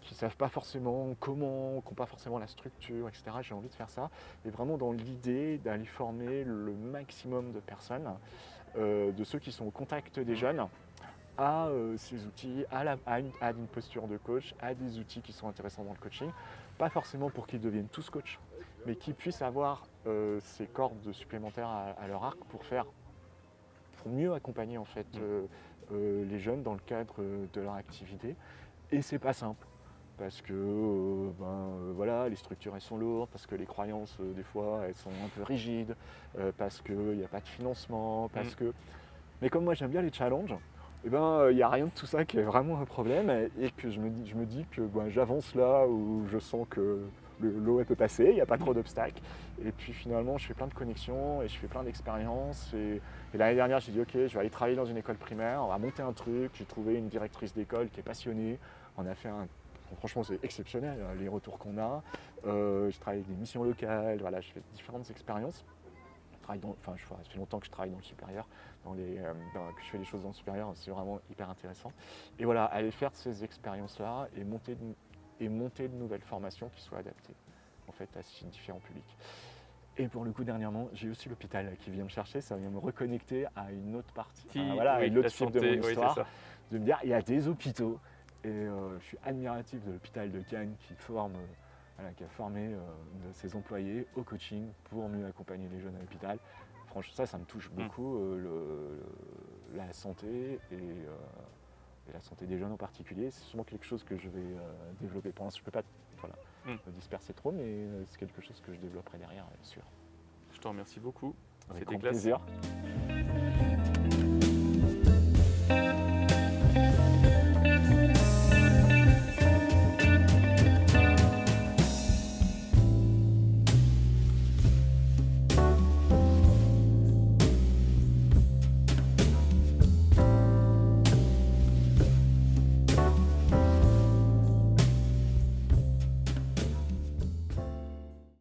qui ne savent pas forcément comment, qui n'ont pas forcément la structure, etc. J'ai envie de faire ça. Et vraiment dans l'idée d'aller former le maximum de personnes, de ceux qui sont au contact des jeunes, à ces outils, à une posture de coach, à des outils qui sont intéressants dans le coaching. Pas forcément pour qu'ils deviennent tous coachs, mais qu'ils puissent avoir ces cordes supplémentaires à leur arc pour mieux accompagner en fait les jeunes dans le cadre de leur activité. Et c'est pas simple. Parce que voilà, les structures elles sont lourdes, parce que les croyances des fois elles sont un peu rigides, parce qu'il n'y a pas de financement, Mais comme moi j'aime bien les challenges, il n'y a rien de tout ça qui est vraiment un problème et que je me dis que j'avance là où je sens que l'eau elle peut passer, il n'y a pas trop d'obstacles. Et puis finalement je fais plein de connexions et je fais plein d'expériences. Et l'année dernière j'ai dit ok, je vais aller travailler dans une école primaire, on va monter un truc, j'ai trouvé une directrice d'école qui est passionnée, on a fait franchement c'est exceptionnel les retours qu'on a. Je travaille avec des missions locales, voilà, je fais différentes expériences. Ça fait longtemps que je travaille dans le supérieur, que je fais des choses dans le supérieur, c'est vraiment hyper intéressant. Et voilà, aller faire ces expériences-là et monter de nouvelles formations qui soient adaptées en fait, à ces différents publics. Et pour le coup, dernièrement, j'ai aussi l'hôpital qui vient me chercher, ça vient me reconnecter à une autre partie, à une autre fibre de mon histoire, de me dire il y a des hôpitaux. Et je suis admiratif de l'hôpital de Cannes qui a formé de ses employés au coaching pour mieux accompagner les jeunes à l'hôpital. Franchement, ça me touche beaucoup, la santé et la santé des jeunes en particulier. C'est sûrement quelque chose que je vais développer. Pour l'instant, je ne peux pas me disperser trop, mais c'est quelque chose que je développerai derrière, bien sûr. Je te remercie beaucoup. Avec C'était grand classe. plaisir.